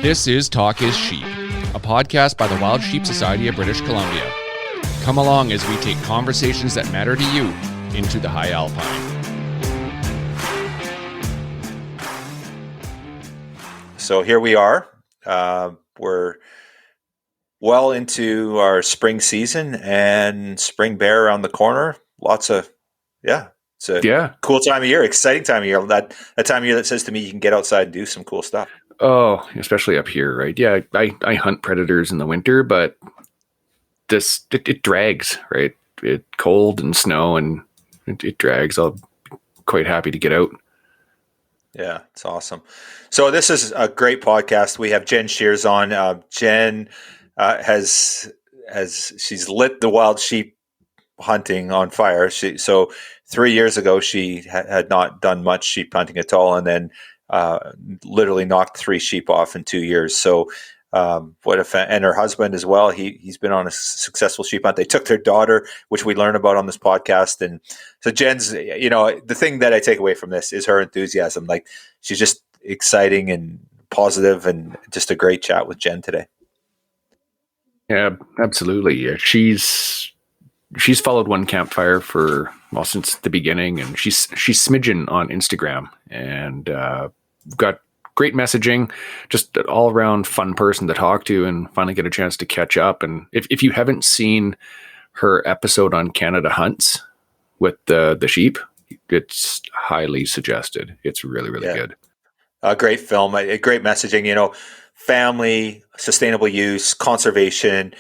This is Talk is Sheep, a podcast by the Wild Sheep Society of British Columbia. Come along as we take conversations that matter to you into the high alpine. So here we are. We're well into our spring season and spring bear around the corner. Lots of, it's a cool time of year, exciting time of year. That time of year that says to me you can get outside and do some cool stuff. Oh, especially up here, right? Yeah, I hunt predators in the winter, but it drags, right? It cold and snow and it drags. I'll be quite happy to get out. Yeah, it's awesome. So this is a great podcast. We have Jen Shears on. Jen has she's lit the wild sheep hunting on fire. So 3 years ago she had not done much sheep hunting at all, and then literally knocked 3 sheep off in 2 years. So and her husband as well. He's been on a successful sheep hunt. They took their daughter, which we learn about on this podcast. And so Jen's, the thing that I take away from this is her enthusiasm. Like, she's just exciting and positive, and just a great chat with Jen today. Yeah, absolutely. Yeah, she's followed One Campfire since the beginning, and she's smidgen on Instagram, and got great messaging, just an all around fun person to talk to, and finally get a chance to catch up. And if you haven't seen her episode on Canada Hunts with the sheep, it's highly suggested. It's really, really good. A great film, a great messaging, family, sustainable use, conservation.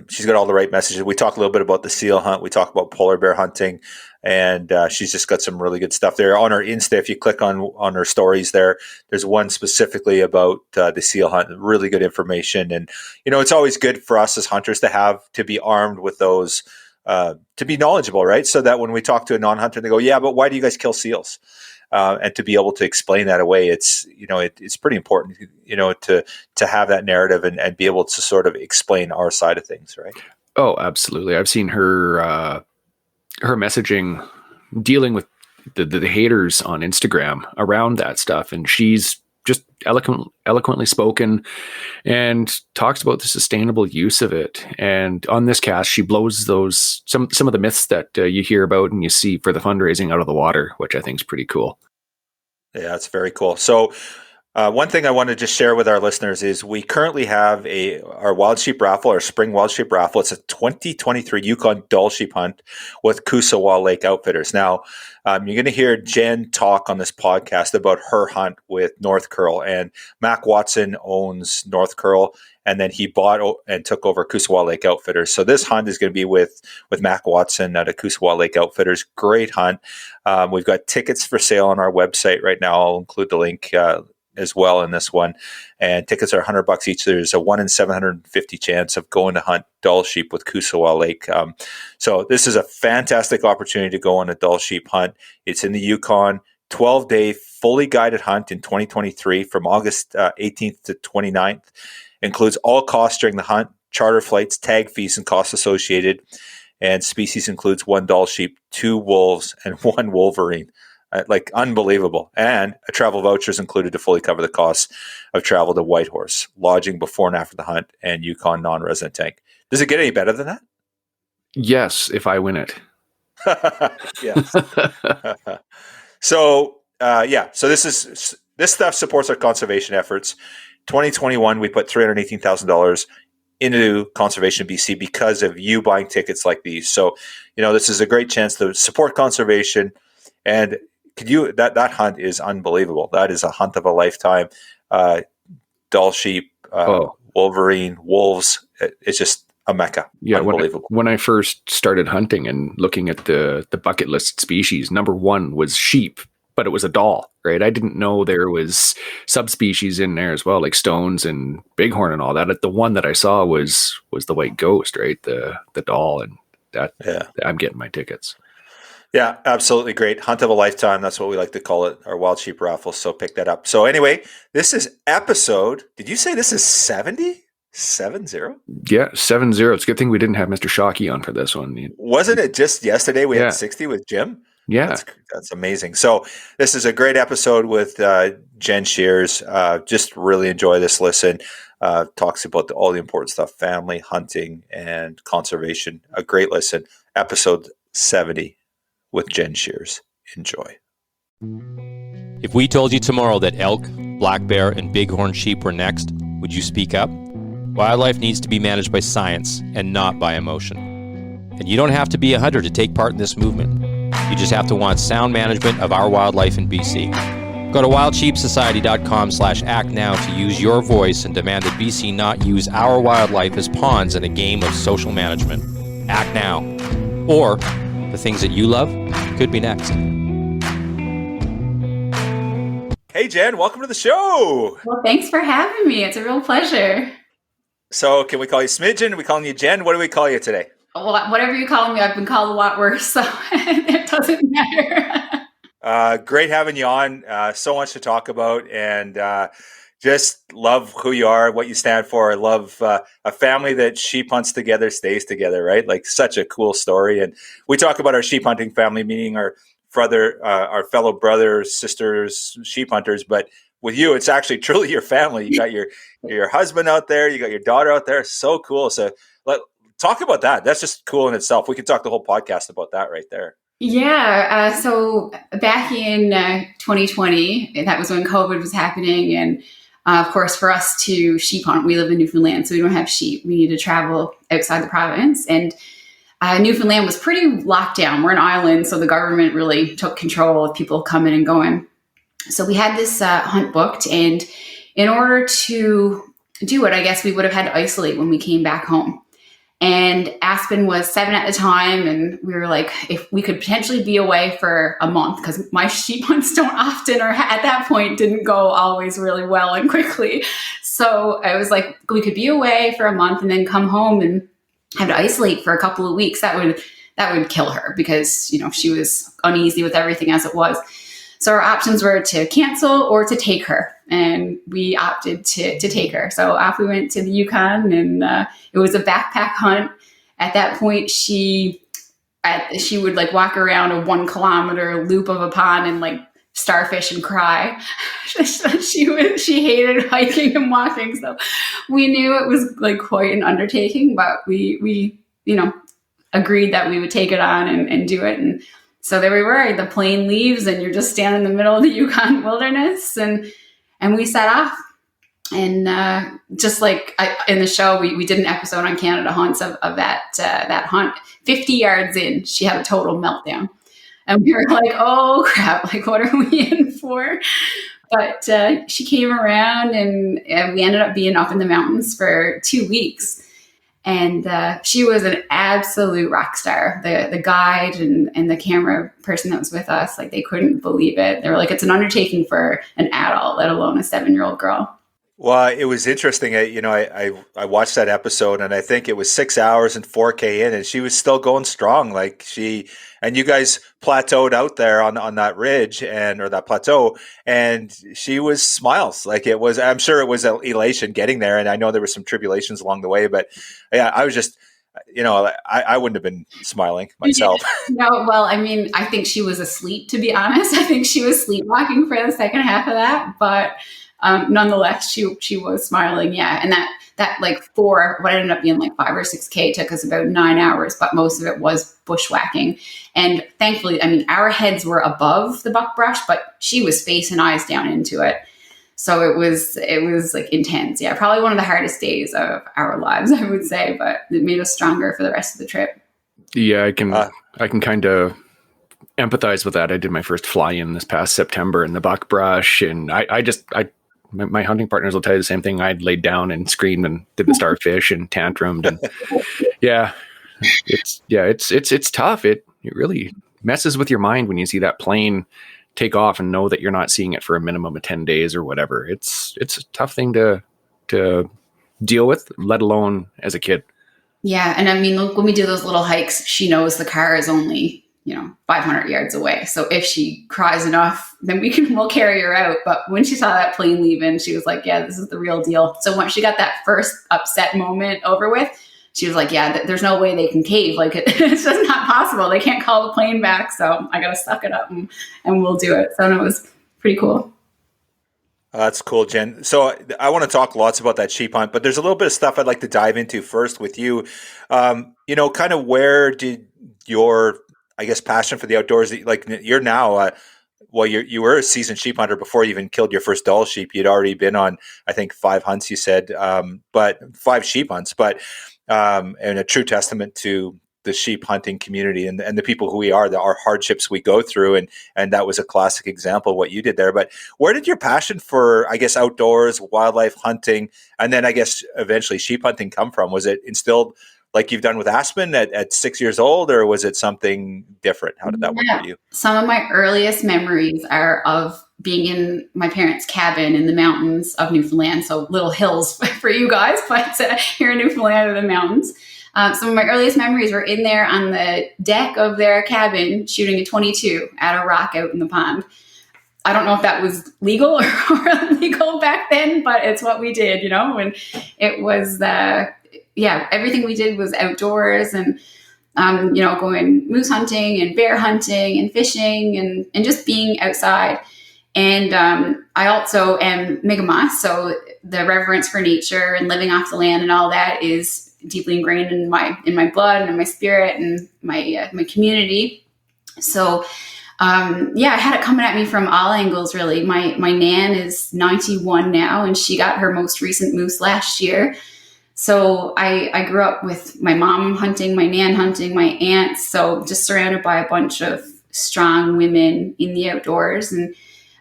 She's got all the right messages. We talk a little bit about the seal hunt. We talk about polar bear hunting, and she's just got some really good stuff there on her Insta. If you click on her stories there's one specifically about the seal hunt. Really good information. And, it's always good for us as hunters to be armed with those, to be knowledgeable, right? So that when we talk to a non-hunter, they go, yeah, but why do you guys kill seals? And to be able to explain that away, it's pretty important, to have that narrative and be able to sort of explain our side of things, right? Oh, absolutely. I've seen her messaging dealing with the haters on Instagram around that stuff, and she's just eloquently spoken and talks about the sustainable use of it. And on this cast, she blows some of the myths that you hear about and you see for the fundraising out of the water, which I think is pretty cool. Yeah, it's very cool. So one thing I want to just share with our listeners is we currently have our wild sheep raffle, our spring wild sheep raffle. It's a 2023 Yukon Dull Sheep Hunt with Kusawa Lake Outfitters. Now, you're going to hear Jen talk on this podcast about her hunt with North Curl, and Mac Watson owns North Curl, and then he bought and took over Kusawa Lake Outfitters. So this hunt is going to be with Mac Watson at Kusawa Lake Outfitters. Great hunt. We've got tickets for sale on our website right now. I'll include the link as well in this one, and tickets are $100 each. There's a 1 in 750 chance of going to hunt Dull sheep with Kusawa Lake. So this is a fantastic opportunity to go on a Dull sheep hunt. It's in the Yukon, 12-day fully guided hunt in 2023 from August 18th to 29th. Includes all costs during the hunt, charter flights, tag fees, and costs associated. And species includes 1 Dull sheep, 2 wolves, and 1 wolverine. Unbelievable. And a travel voucher is included to fully cover the costs of travel to Whitehorse, lodging before and after the hunt, and Yukon non-resident tank. Does it get any better than that? Yes, if I win it. Yes. So this stuff supports our conservation efforts. 2021, we put $318,000 into conservation BC because of you buying tickets like these. So, this is a great chance to support conservation. And that hunt is unbelievable. That is a hunt of a lifetime. Dull sheep, wolverine, wolves. It's just a mecca. Yeah, unbelievable. When I first started hunting and looking at the bucket list species, number 1 was sheep, but it was a Dull, right? I didn't know there was subspecies in there as well, like stones and bighorn and all that. The one that I saw was the white ghost, right? The Dull, and that. Yeah. I'm getting my tickets. Yeah, absolutely great. Hunt of a lifetime. That's what we like to call it, our wild sheep raffle. So pick that up. So anyway, this is episode, did you say this is 70? 7-0? Yeah, 7-0. It's a good thing we didn't have Mr. Shockey on for this one. Wasn't it just yesterday we had 60 with Jim? Yeah. That's amazing. So this is a great episode with Jen Shears. Just really enjoy this listen. Talks about all the important stuff: family, hunting, and conservation. A great listen. Episode 70 with Jen Shears. Enjoy. If we told you tomorrow that elk, black bear, and bighorn sheep were next, would you speak up? Wildlife needs to be managed by science and not by emotion. And you don't have to be a hunter to take part in this movement. You just have to want sound management of our wildlife in BC. Go to wildsheepsociety.com/act now to use your voice and demand that BC not use our wildlife as pawns in a game of social management. Act now. Or the things that you love could be next. Hey, Jen, welcome to the show. Well, thanks for having me. It's a real pleasure. So can we call you Smidgen? Are we calling you Jen? What do we call you today? Well, whatever you call me, I've been called a lot worse, so it doesn't matter. Great having you on. So much to talk about, and just love who you are, what you stand for. I love a family that sheep hunts together, stays together, right? Like such a cool story. And we talk about our sheep hunting family, meaning our fellow brothers, sisters, sheep hunters. But with you, it's actually truly your family. You got your husband out there, you got your daughter out there. So cool. So talk about that. That's just cool in itself. We could talk the whole podcast about that right there. Yeah. So back in 2020, that was when COVID was happening. And of course, for us to sheep hunt, we live in Newfoundland, so we don't have sheep. We need to travel outside the province. And Newfoundland was pretty locked down. We're an island, so the government really took control of people coming and going. So we had this hunt booked, and in order to do it, I guess we would have had to isolate when we came back home. And Aspen was 7 at the time, and we were like, if we could potentially be away for a month, because my sheep hunts don't often, or at that point, didn't go always really well and quickly. So I was like, we could be away for a month and then come home and have to isolate for a couple of weeks. That would kill her, because she was uneasy with everything as it was. So our options were to cancel or to take her, and we opted to take her. So off we went to the Yukon, and it was a backpack hunt. At that point, she would like walk around a 1 kilometer loop of a pond and like starfish and cry. She hated hiking and walking, so we knew it was like quite an undertaking, but we agreed that we would take it on and do it. And so there we were. The plane leaves, and you're just standing in the middle of the Yukon wilderness, and we set off. And just like in the show, we did an episode on Canada hunts of that hunt. 50 yards in, she had a total meltdown. And we were like, oh, crap, like, what are we in for? But she came around, and we ended up being up in the mountains for 2 weeks. And she was an absolute rock star. The guide and the camera person that was with us, like, they couldn't believe it. They were like, it's an undertaking for an adult, let alone a 7-year-old girl. Well, it was interesting. I watched that episode, and I think it was 6 hours and 4K in, and she was still going strong. Like and you guys plateaued out there on that ridge or that plateau, and she was smiles. Like it was, I'm sure it was an elation getting there. And I know there were some tribulations along the way, but yeah, I was just, I wouldn't have been smiling myself. No, well, I mean, I think she was asleep, to be honest. I think she was sleepwalking for the second half of that, but nonetheless, she was smiling. Yeah. And that like what ended up being like 5 or 6K took us about 9 hours, but most of it was bushwhacking. And thankfully, I mean, our heads were above the buckbrush, but she was face and eyes down into it. So it was like intense. Yeah. Probably one of the hardest days of our lives, I would say, but it made us stronger for the rest of the trip. Yeah, I can kind of empathize with that. I did my first fly-in this past September in the buckbrush, and my hunting partners will tell you the same thing. I'd laid down and screamed and did the starfish and tantrumed, and it's tough. It really messes with your mind when you see that plane take off and know that you're not seeing it for a minimum of 10 days or whatever. It's a tough thing to deal with, let alone as a kid. Yeah. And I mean, look, when we do those little hikes, she knows the car is only 500 yards away. So if she cries enough, then we'll carry her out. But when she saw that plane leaving, she was like, yeah, this is the real deal. So once she got that first upset moment over with, she was like, yeah, there's no way they can cave. Like it's just not possible. They can't call the plane back. So I got to suck it up and we'll do it. So it was pretty cool. That's cool, Jen. So I want to talk lots about that sheep hunt, but there's a little bit of stuff I'd like to dive into first with you. Kind of where did your, I guess, passion for the outdoors, like you're now, you were a seasoned sheep hunter before you even killed your first Dall sheep. You'd already been on, I think, 5 hunts, you said, but 5 sheep hunts, but and a true testament to the sheep hunting community and the people who we are, our hardships we go through. And that was a classic example of what you did there. But where did your passion for, I guess, outdoors, wildlife hunting, and then I guess eventually sheep hunting come from? Was it instilled like you've done with Aspen at 6 years old, or was it something different? How did that work for you? Some of my earliest memories are of being in my parents' cabin in the mountains of Newfoundland. So little hills for you guys, but here in Newfoundland are the mountains. Some of my earliest memories were in there on the deck of their cabin shooting a 22 at a rock out in the pond. I don't know if that was legal or illegal back then, but it's what we did, and it was, everything we did was outdoors and, going moose hunting and bear hunting and fishing and just being outside. And I also am Mi'kmaq, so the reverence for nature and living off the land and all that is deeply ingrained in my blood and in my spirit and my community. So I had it coming at me from all angles, really. My nan is 91 now, and she got her most recent moose last year. So I grew up with my mom hunting, my nan hunting, my aunts. So just surrounded by a bunch of strong women in the outdoors. And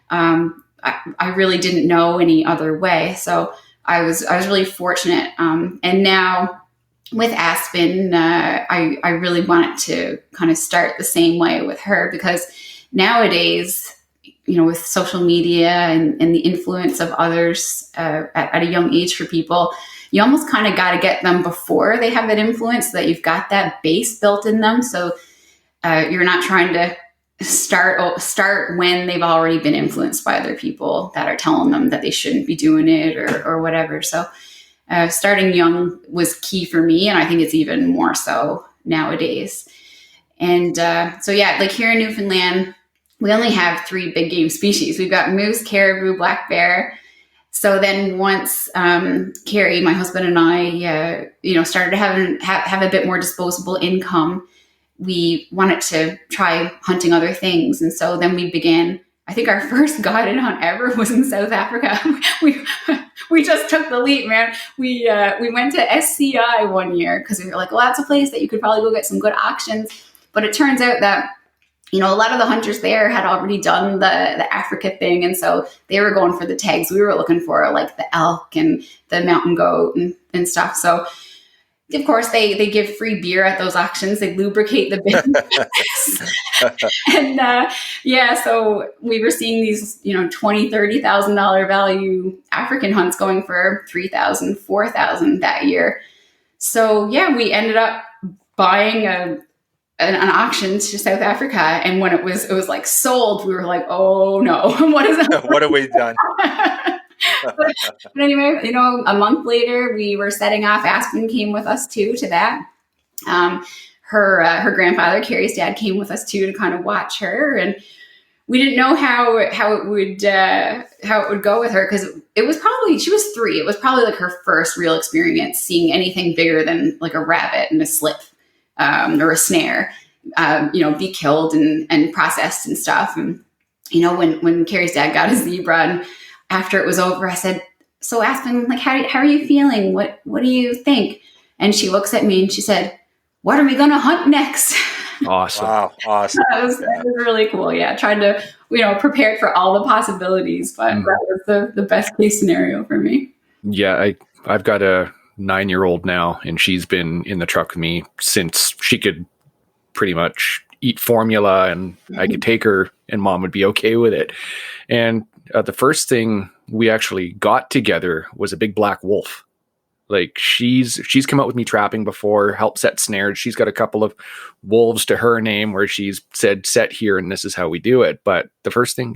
I really didn't know any other way. So I was really fortunate. And now with Aspen, I really wanted to kind of start the same way with her, because nowadays, with social media and the influence of others at a young age for people, you almost kind of got to get them before they have that influence, so that you've got that base built in them. So you're not trying to start when they've already been influenced by other people that are telling them that they shouldn't be doing it or whatever. So starting young was key for me, and I think it's even more so nowadays. And like here in Newfoundland, we only have 3 big game species. We've got moose, caribou, black bear. So then once Kerry, my husband, and I, started to have a bit more disposable income, we wanted to try hunting other things. And so then we began, I think our first guided hunt ever was in South Africa. We just took the leap, man. We went to SCI one year because we were like, well, that's a place that you could probably go get some good auctions. But it turns out that, a lot of the hunters there had already done the Africa thing. And so they were going for the tags we were looking for, like the elk and the mountain goat and stuff. So of course they give free beer at those auctions. They lubricate the business. And so we were seeing these, $20,000, $30,000 value African hunts going for $3,000, $4,000 that year. So we ended up buying an auction to South Africa, and when it was like sold, we were like, oh no, what is that? What have we done? but anyway, a month later, we were setting off. Aspen came with us too to that. Her grandfather, Kerry's dad, came with us too to kind of watch her, and we didn't know how it would go with her, because she was 3. It was probably like her first real experience seeing anything bigger than like a rabbit and a slip. Or a snare, be killed and processed and stuff. And, when Kerry's dad got a zebra, and after it was over, I said, so Aspen, like, how are you feeling? What do you think? And she looks at me and she said, what are we going to hunt next? Awesome. Wow. Awesome. That was really cool. Yeah. Trying to, prepare for all the possibilities, but that was the best case scenario for me. Yeah. I've got a 9-year-old now, and she's been in the truck with me since she could pretty much eat formula, and I could take her and mom would be okay with it. And the first thing we actually got together was a big black wolf. Like she's come out with me trapping before, helped set snares. She's got a couple of wolves to her name where she's said, set here, and this is how we do it. But the first thing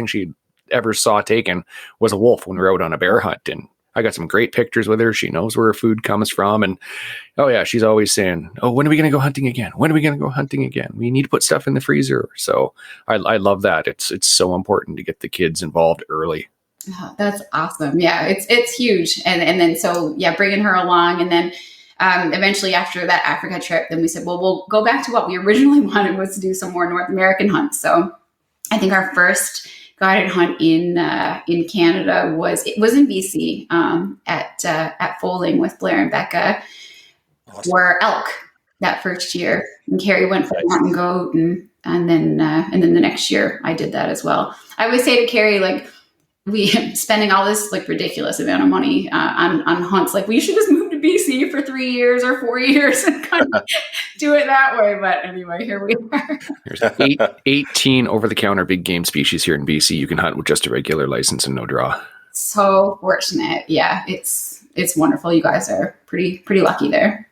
she ever saw taken was a wolf when we were out on a bear hunt. And I got some great pictures with her. She knows where her food comes from. And oh yeah, she's always saying, oh, when are we going to go hunting again? When are we going to go hunting again? We need to put stuff in the freezer. So I love that. It's so important to get the kids involved early. Oh, that's awesome. Yeah, it's huge. And then so yeah, bringing her along, and then eventually after that Africa trip, then we said, well, we'll go back to what we originally wanted, was to do some more North American hunts. So I think our first guided hunt in Canada was in BC at Foaling with Blair and Becca. Awesome. For elk that first year, and Kerry went for mountain goat, and then the next year I did that as well. I always say to Kerry, like, we spending all this like ridiculous amount of money on hunts, like we should just move to BC for 3 years or 4 years and kind of do it that way. But anyway, here we are. There's 18 over-the-counter big game species here in BC. You can hunt with just a regular license and no draw. So fortunate. Yeah, it's wonderful. You guys are pretty lucky there.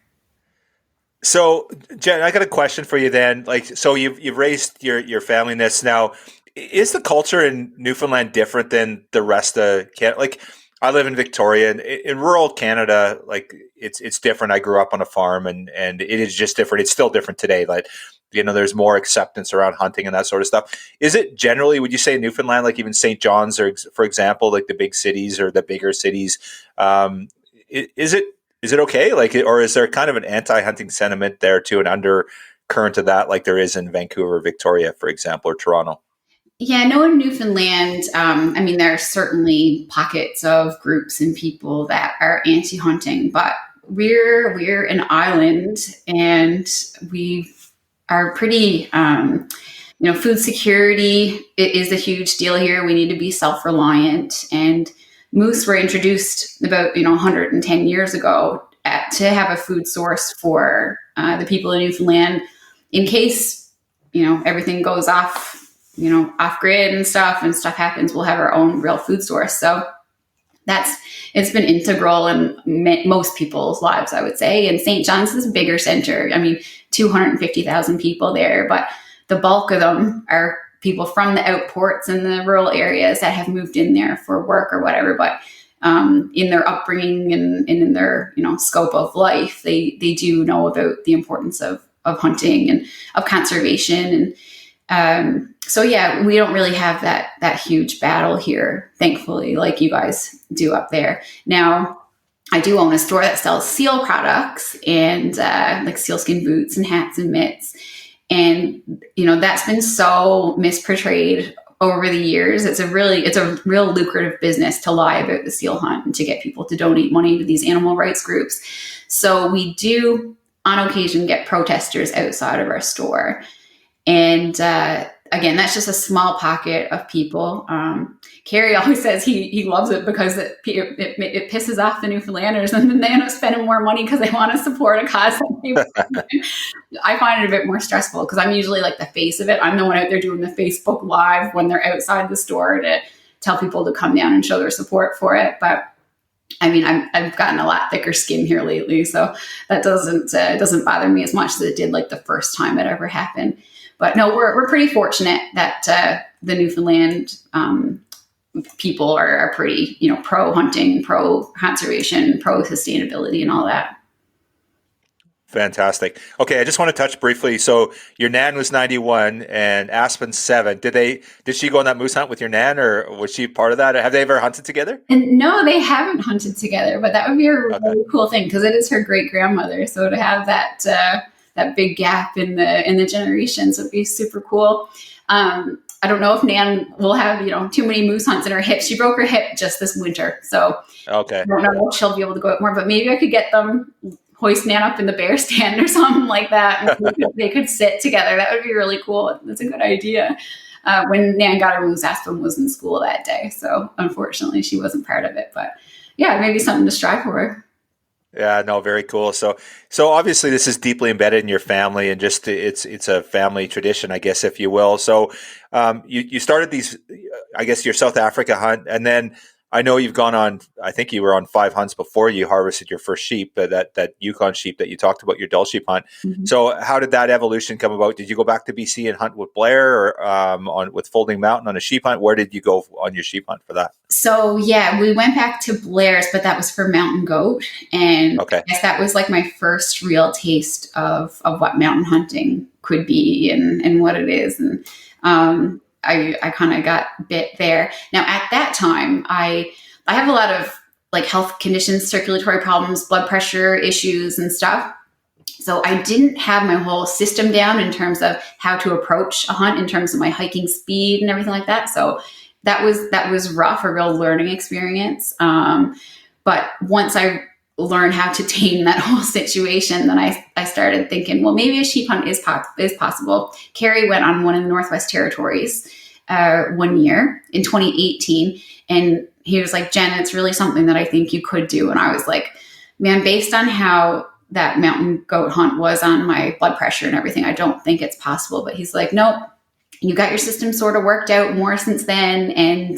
So, Jen, I got a question for you then. Like, so you've raised your family in this now. Is the culture in Newfoundland different than the rest of Canada? Like, I live in Victoria, and in rural Canada, like it's different. I grew up on a farm, and it is just different. It's still different today. Like, you know, there's more acceptance around hunting and that sort of stuff. Is it generally, would you say, in Newfoundland, like even St. John's, or for example, like the big cities or the bigger cities, is it okay? Like, or is there kind of an anti-hunting sentiment there too, an undercurrent of that, like there is in Vancouver, Victoria, for example, or Toronto? Yeah, no, in Newfoundland, I mean, there are certainly pockets of groups and people that are anti-hunting, but we're an island, and we are pretty, food security is a huge deal here. We need to be self-reliant, and moose were introduced about 110 years ago to have a food source for the people in Newfoundland in case everything goes off grid and stuff happens. We'll have our own real food source. So it's been integral in most people's lives, I would say. And St. John's is a bigger center. I mean, 250,000 people there, but the bulk of them are people from the outports and the rural areas that have moved in there for work or whatever. But in their upbringing and in their scope of life, they do know about the importance of hunting and of conservation. And so yeah, we don't really have that huge battle here, thankfully, like you guys do up there. Now, I do own a store that sells seal products and like sealskin boots and hats and mitts. And, that's been so misportrayed over the years. It's a real lucrative business to lie about the seal hunt and to get people to donate money to these animal rights groups. So we do on occasion get protesters outside of our store. And again, that's just a small pocket of people. Kerry always says he loves it because it pisses off the Newfoundlanders, and then they end up spending more money because they want to support a cause. I find it a bit more stressful because I'm usually like the face of it. I'm the one out there doing the Facebook Live when they're outside the store to tell people to come down and show their support for it. But I mean, I've gotten a lot thicker skin here lately, so that doesn't bother me as much as it did like the first time it ever happened. But no, we're pretty fortunate that the Newfoundland people are pretty, pro hunting, pro conservation, pro sustainability, and all that. Fantastic. Okay, I just want to touch briefly. So your nan was 91 and Aspen 7. Did she go on that moose hunt with your nan, or was she part of that? Have they ever hunted together? And no, they haven't hunted together, but that would be a really cool thing because it is her great grandmother. So to have that big gap in the generations would be super cool. I don't know if Nan will have, too many moose hunts in her hip. She broke her hip just this winter. So okay. I don't know if she'll be able to go out more, but maybe I could get them, hoist Nan up in the bear stand or something like that. And they could sit together. That would be really cool. That's a good idea. When Nan got her moose, Aspen was in school that day. So unfortunately she wasn't part of it, but yeah, maybe something to strive for. Yeah, no, very cool. So obviously this is deeply embedded in your family, and just it's a family tradition, I guess, if you will. So you started these, I guess, your South Africa hunt, and then I know you've gone on, I think you were on 5 hunts before you harvested your first sheep, that Yukon sheep that you talked about, your Dall sheep hunt. Mhm. So how did that evolution come about? Did you go back to BC and hunt with Blair, or with Folding Mountain on a sheep hunt? Where did you go on your sheep hunt for that? So yeah, we went back to Blair's, but that was for mountain goat. And Okay. I guess that was like my first real taste of what mountain hunting could be and what it is. And I kind of got bit there. Now at that time, I have a lot of like health conditions, circulatory problems, blood pressure issues and stuff. So I didn't have my whole system down in terms of how to approach a hunt in terms of my hiking speed and everything like that. So that was rough, a real learning experience. But once I learned how to tame that whole situation, then I started thinking, well, maybe a sheep hunt is possible. Kerry went on one in the Northwest Territories 1 year in 2018, and he was like, Jen, it's really something that I think you could do. And I was like, man, based on how that mountain goat hunt was on my blood pressure and everything, I don't think it's possible. But he's like, nope, you got your system sort of worked out more since then. And,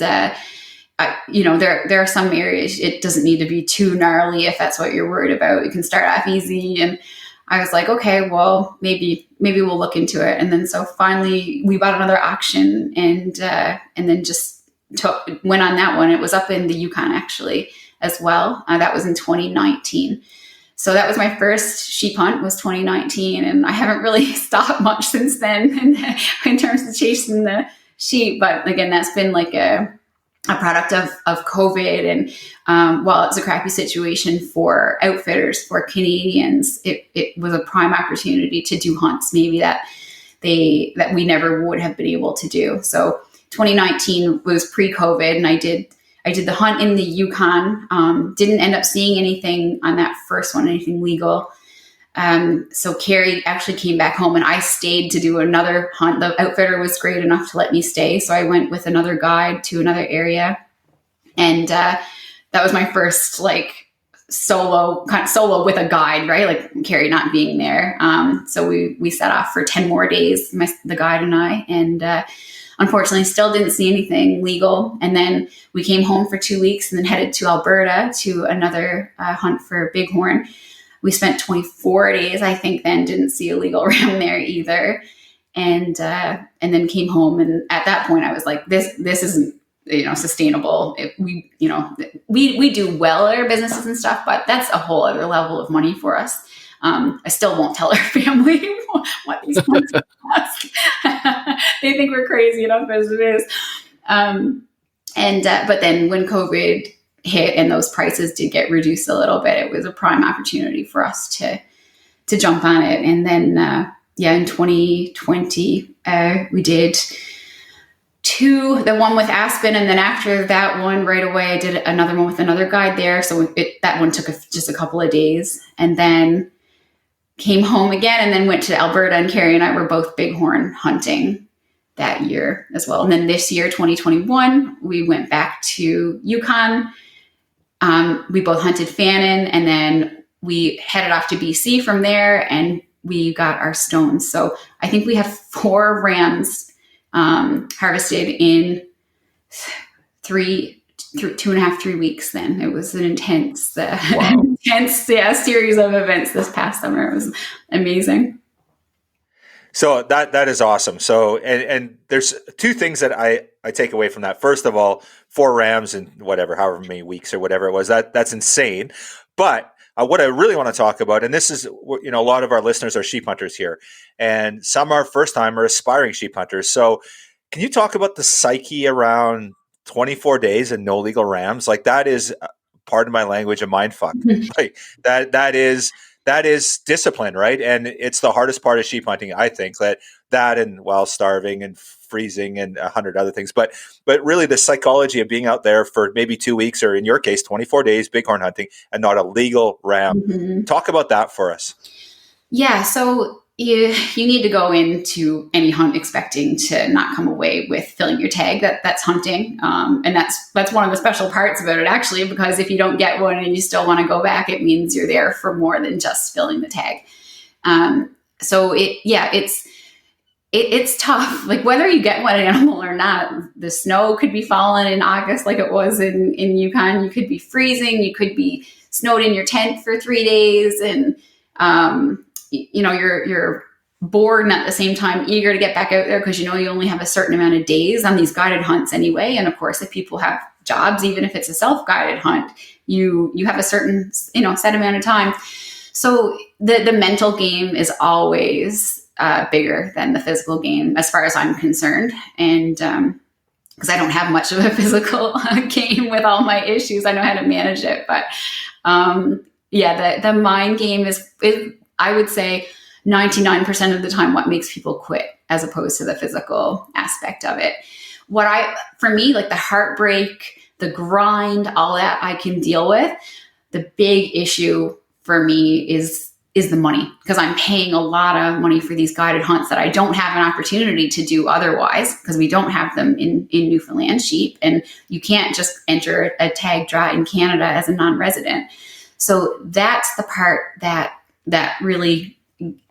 there are some areas it doesn't need to be too gnarly if that's what you're worried about. You can start off easy. And I was like, okay, well, maybe we'll look into it. And then so finally we bought another auction and then just went on that one. It was up in the Yukon actually as well. That was in 2019. So that was my first sheep hunt, was 2019. And I haven't really stopped much since then in terms of chasing the sheep. But again, that's been like a product of COVID. And while it's a crappy situation for outfitters, for Canadians, it was a prime opportunity to do hunts maybe that we never would have been able to do. So 2019 was pre-COVID, and I did the hunt in the Yukon. Didn't end up seeing anything on that first one, anything legal. So Kerry actually came back home, and I stayed to do another hunt. The outfitter was great enough to let me stay. So I went with another guide to another area. And that was my first like solo with a guide, right? Like Kerry not being there. So we set off for 10 more days, the guide and I, and unfortunately still didn't see anything legal. And then we came home for 2 weeks and then headed to Alberta to another hunt for bighorn. We spent 24 days, I think, then didn't see a legal ram there either. And then came home. And at that point I was like, this isn't, sustainable. We do well at our businesses and stuff, but that's a whole other level of money for us. I still won't tell our family what these ones cost. They think we're crazy enough as it is. But then when COVID hit and those prices did get reduced a little bit, it was a prime opportunity for us to jump on it. And then, in 2020, we did the one with Aspen. And then after that one, right away, I did another one with another guide there. So that one took just a couple of days, and then came home again, and then went to Alberta, and Kerry and I were both bighorn hunting that year as well. And then this year, 2021, we went back to Yukon. We both hunted Fannin, and then we headed off to BC from there, and we got our stones. So I think we have 4 rams harvested in 2.5-3 weeks. Then it was an intense series of events this past summer. It was amazing. So that is awesome. So, and there's 2 things that I take away from that. First of all, 4 rams in however many weeks or whatever it was, that's insane. But what I really want to talk about, and this is, a lot of our listeners are sheep hunters here, and some are first time or aspiring sheep hunters. So can you talk about the psyche around 24 days and no legal rams? Like, that is, pardon my language, a mind fuck. Like that is discipline, right? And it's the hardest part of sheep hunting, I think, that and while starving and freezing and 100 other things. But really the psychology of being out there for maybe 2 weeks, or in your case, 24 days, bighorn hunting, and not a legal ram. Mm-hmm. Talk about that for us. Yeah. So you need to go into any hunt expecting to not come away with filling your tag. That's hunting. And that's one of the special parts about it, actually, because if you don't get one and you still want to go back, it means you're there for more than just filling the tag. it's tough. Like whether you get one animal or not, the snow could be falling in August like it was in Yukon. You could be freezing. You could be snowed in your tent for 3 days, and you're bored and at the same time eager to get back out there because you only have a certain amount of days on these guided hunts anyway. And of course, if people have jobs, even if it's a self-guided hunt, you have a certain set amount of time. So the mental game is always bigger than the physical game, as far as I'm concerned. And because I don't have much of a physical game with all my issues, I know how to manage it. But the mind game is, I would say, 99% of the time what makes people quit, as opposed to the physical aspect of it. For me, like the heartbreak, the grind, all that I can deal with. The big issue for me is the money, because I'm paying a lot of money for these guided hunts that I don't have an opportunity to do otherwise, because we don't have them in Newfoundland sheep, and you can't just enter a tag draw in Canada as a non-resident. So that's the part that really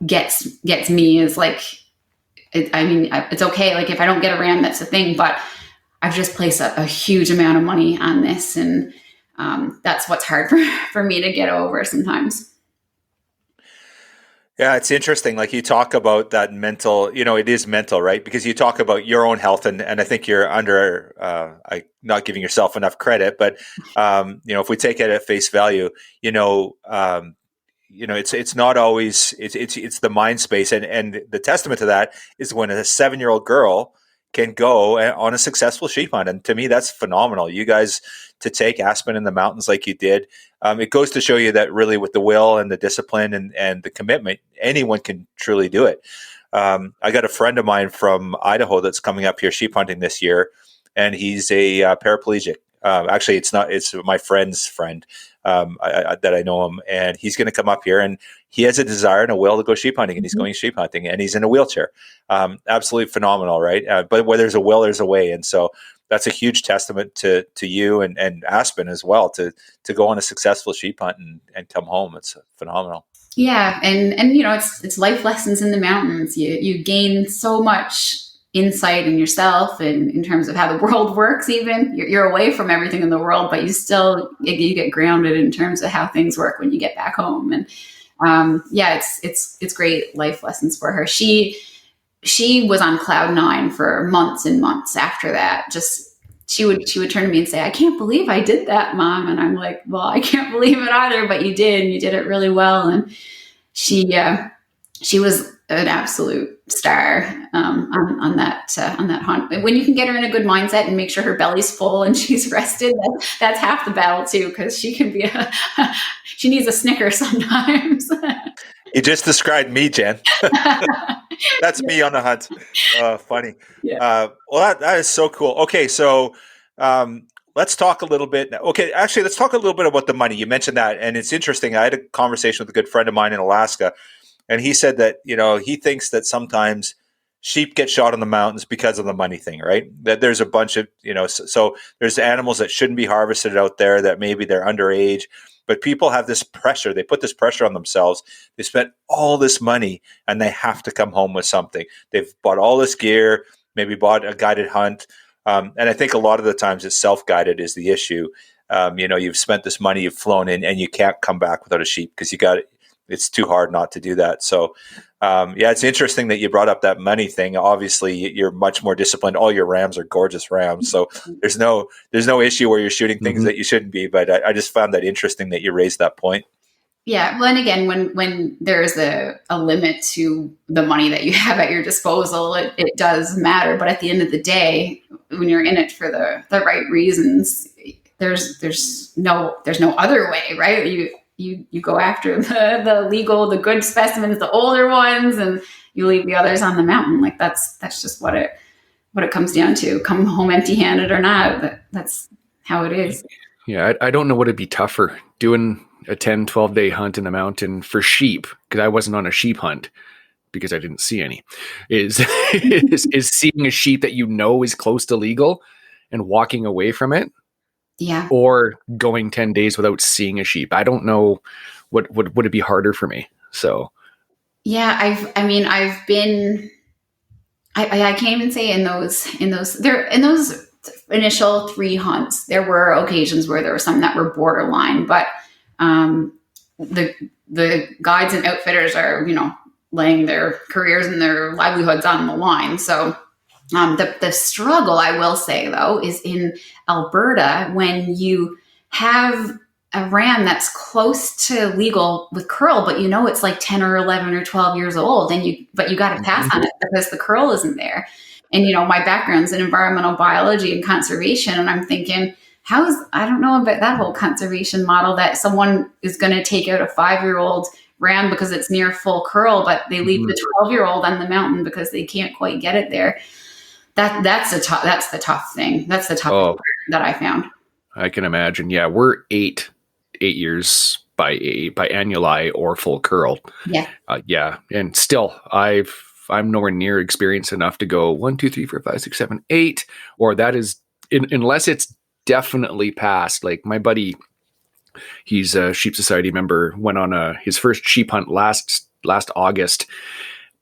gets me, is like, it's okay. Like if I don't get a ram, that's the thing, but I've just placed a huge amount of money on this, and that's what's hard for me to get over sometimes. Yeah, it's interesting. Like you talk about that mental, it is mental, right? Because you talk about your own health, and I think you're not giving yourself enough credit, but if we take it at face value, it's not always, it's the mind space. And the testament to that is when a 7-year-old girl can go on a successful sheep hunt. And to me, that's phenomenal. You guys, to take Aspen in the mountains like you did, it goes to show you that really with the will and the discipline and the commitment, anyone can truly do it. I got a friend of mine from Idaho that's coming up here sheep hunting this year, and he's a paraplegic. Actually, it's my friend's friend that I know him, and he's going to come up here, and he has a desire and a will to go sheep hunting, and he's going sheep hunting, and he's in a wheelchair. Absolutely phenomenal, right? But where there's a will, there's a way. And so that's a huge testament to you and Aspen as well, to go on a successful sheep hunt and come home. It's phenomenal. Yeah. And it's life lessons in the mountains. You gain so much insight in yourself and in terms of how the world works. Even you're away from everything in the world, but you get grounded in terms of how things work when you get back home. And it's great life lessons for her. She was on cloud 9 for months and months after that. Just she would turn to me and say, "I can't believe I did that, Mom." And I'm like, "Well, I can't believe it either, but you did, and you did it really well." And she was an absolute star on that hunt. When you can get her in a good mindset and make sure her belly's full and she's rested, that's half the battle too, because she can be she needs a Snicker sometimes. You just described me, Jen. That's me on the hunt. Funny. Yeah. Well, that is so cool. Okay, so let's talk a little bit. Okay, actually, let's talk a little bit about the money. You mentioned that, and it's interesting. I had a conversation with a good friend of mine in Alaska, and he said that he thinks that sometimes sheep get shot in the mountains because of the money thing, right? That there's a bunch of so there's animals that shouldn't be harvested out there, that maybe they're underage. But people have this pressure. They put this pressure on themselves. They spent all this money and they have to come home with something. They've bought all this gear, maybe bought a guided hunt. And I think a lot of the times it's self-guided is the issue. You've spent this money, you've flown in, and you can't come back without a sheep because it's too hard not to do that. So, it's interesting that you brought up that money thing. Obviously, you're much more disciplined. All your rams are gorgeous rams, so there's no issue where you're shooting things that you shouldn't be. But I just found that interesting that you raised that point. Yeah. Well, and again, when there is a limit to the money that you have at your disposal, it does matter. But at the end of the day, when you're in it for the right reasons, there's no other way, right? You go after the legal, the good specimens, the older ones, and you leave the others on the mountain. Like that's just what it comes down to. Come home empty-handed or not, that's how it is. Yeah, I don't know what would be tougher, doing a 10, 12-day hunt in the mountain for sheep, because I wasn't on a sheep hunt because I didn't see any, is seeing a sheep that is close to legal and walking away from it. Yeah. Or going 10 days without seeing a sheep. I don't know what would it be harder for me. So yeah, I've been I can't even say in those initial 3 hunts, there were occasions where there were some that were borderline, but the guides and outfitters are, laying their careers and their livelihoods on the line. So the struggle, I will say, though, is in Alberta when you have a ram that's close to legal with curl, but it's like 10 or 11 or 12 years old, but you got to pass on it because the curl isn't there. And my background's in environmental biology and conservation, and I'm thinking, I don't know about that whole conservation model that someone is going to take out a 5-year-old ram because it's near full curl, but they leave the 12-year-old on the mountain because they can't quite get it there. That's the tough thing. That's the tough part that I found. I can imagine. Yeah, we're 8 years by annuli or full curl. Yeah. Yeah, and still I'm nowhere near experienced enough to go 1, 2, 3, 4, 5, 6, 7, 8, or that is unless it's definitely past. Like my buddy, he's a Sheep Society member, went on his first sheep hunt last August,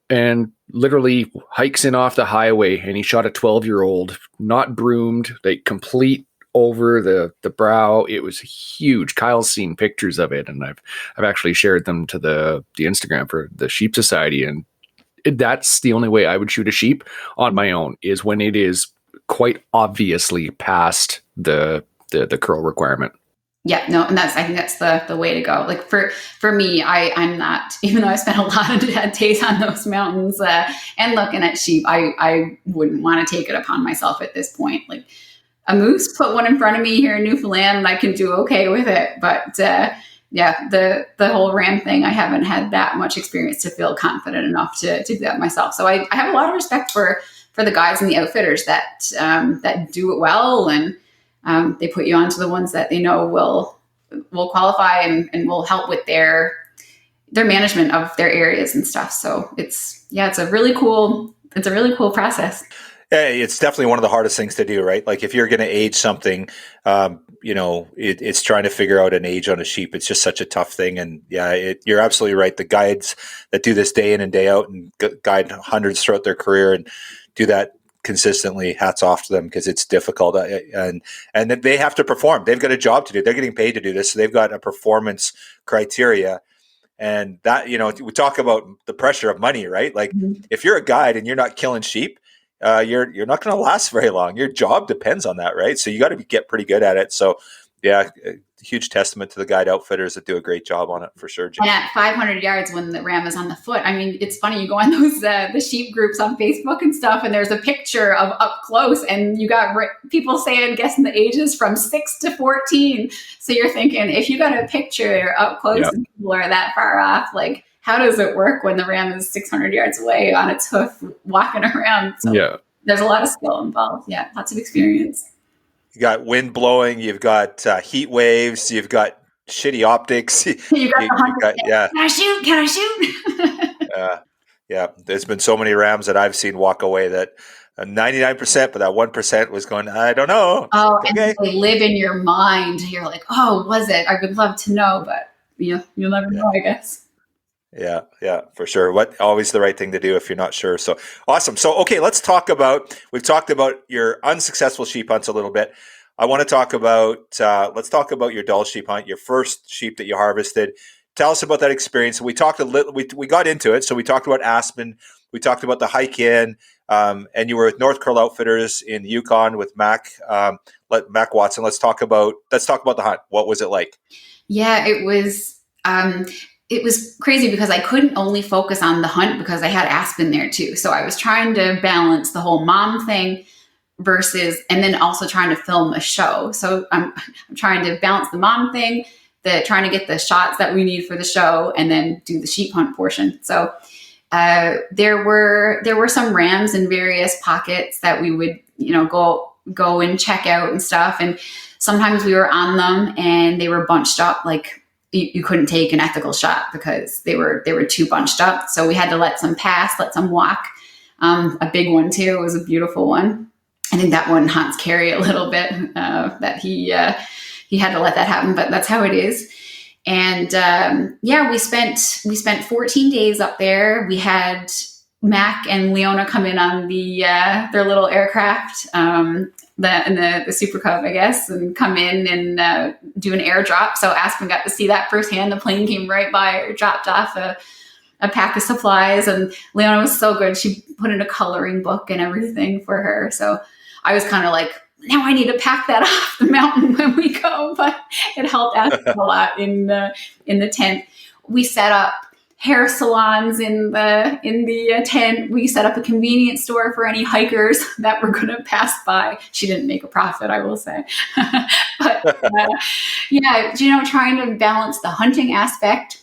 and literally hikes in off the highway, and he shot a 12-year-old, not broomed, like complete over the brow. It was huge. Kyle's seen pictures of it, and I've actually shared them to the Instagram for the Sheep Society, and that's the only way I would shoot a sheep on my own, is when it is quite obviously past the curl requirement. Yeah, no, and I think that's the way to go. Like for me, I'm not, even though I spent a lot of days on those mountains and looking at sheep, I wouldn't want to take it upon myself at this point. Like a moose, put one in front of me here in Newfoundland and I can do okay with it. But yeah, the whole ram thing, I haven't had that much experience to feel confident enough to do that myself. So I have a lot of respect for the guys and the outfitters that do it well, and they put you onto the ones that they know will qualify and will help with their management of their areas and stuff. So it's a really cool process. Yeah, it's definitely one of the hardest things to do, right? Like if you're going to age something, it's trying to figure out an age on a sheep. It's just such a tough thing. And yeah, you're absolutely right. The guides that do this day in and day out and guide hundreds throughout their career and do that consistently, hats off to them, because it's difficult, and they have to perform. They've got a job to do. They're getting paid to do this, so they've got a performance criteria. And that, we talk about the pressure of money, right? Like if you're a guide and you're not killing sheep, you're not going to last very long. Your job depends on that, right? So you got to get pretty good at it. So yeah, huge testament to the guide outfitters that do a great job on it, for sure, Jen. And at 500 yards when the ram is on the foot, I mean, it's funny, you go on those the sheep groups on Facebook and stuff, and there's a picture of up close, and you got people saying, guessing the ages from 6 to 14. So you're thinking, if you got a picture up close and people are that far off, like, how does it work when the ram is 600 yards away on its hoof walking around? So there's a lot of skill involved. Yeah, lots of experience. You got wind blowing, you've got heat waves, you've got shitty optics. Can I shoot? Yeah. There's been so many rams that I've seen walk away that 99%, but that 1% was going, I don't know. Oh, okay. And they live in your mind. You're like, oh, was it? I would love to know, but you'll never know, I guess. Yeah, for sure. Always the right thing to do if you're not sure. So awesome. So, okay, we've talked about your unsuccessful sheep hunts a little bit. I want to talk about, let's talk about your Dall sheep hunt, your first sheep that you harvested. Tell us about that experience. We talked a little, we got into it. So we talked about Aspen, we talked about the hike in, and you were with North Curl Outfitters in the Yukon with Mac Watson. Let's talk about the hunt. What was it like? Yeah, it was crazy because I couldn't only focus on the hunt because I had Aspen there too. So I was trying to balance the whole mom thing and then also trying to film a show. So I'm trying to balance the mom thing, trying to get the shots that we need for the show, and then do the sheep hunt portion. So there were some rams in various pockets that we would, go and check out and stuff. And sometimes we were on them and they were bunched up, like, you couldn't take an ethical shot because they were too bunched up. So we had to let some pass, let some walk. A big one too. It was a beautiful one. I think that one haunts Kerry a little bit, that he had to let that happen, but that's how it is. And we spent 14 days up there. We had Mac and Leona come in on the their little aircraft, the Super Cub, I guess, and come in and do an airdrop. So Aspen got to see that firsthand. The plane came right by her, dropped off a pack of supplies, and Leona was so good. She put in a coloring book and everything for her. So I was kind of like, now I need to pack that off the mountain when we go, but it helped Aspen a lot in the tent. We set up hair salons in the tent. We set up a convenience store for any hikers that were going to pass by. She didn't make a profit, I will say. But yeah, trying to balance the hunting aspect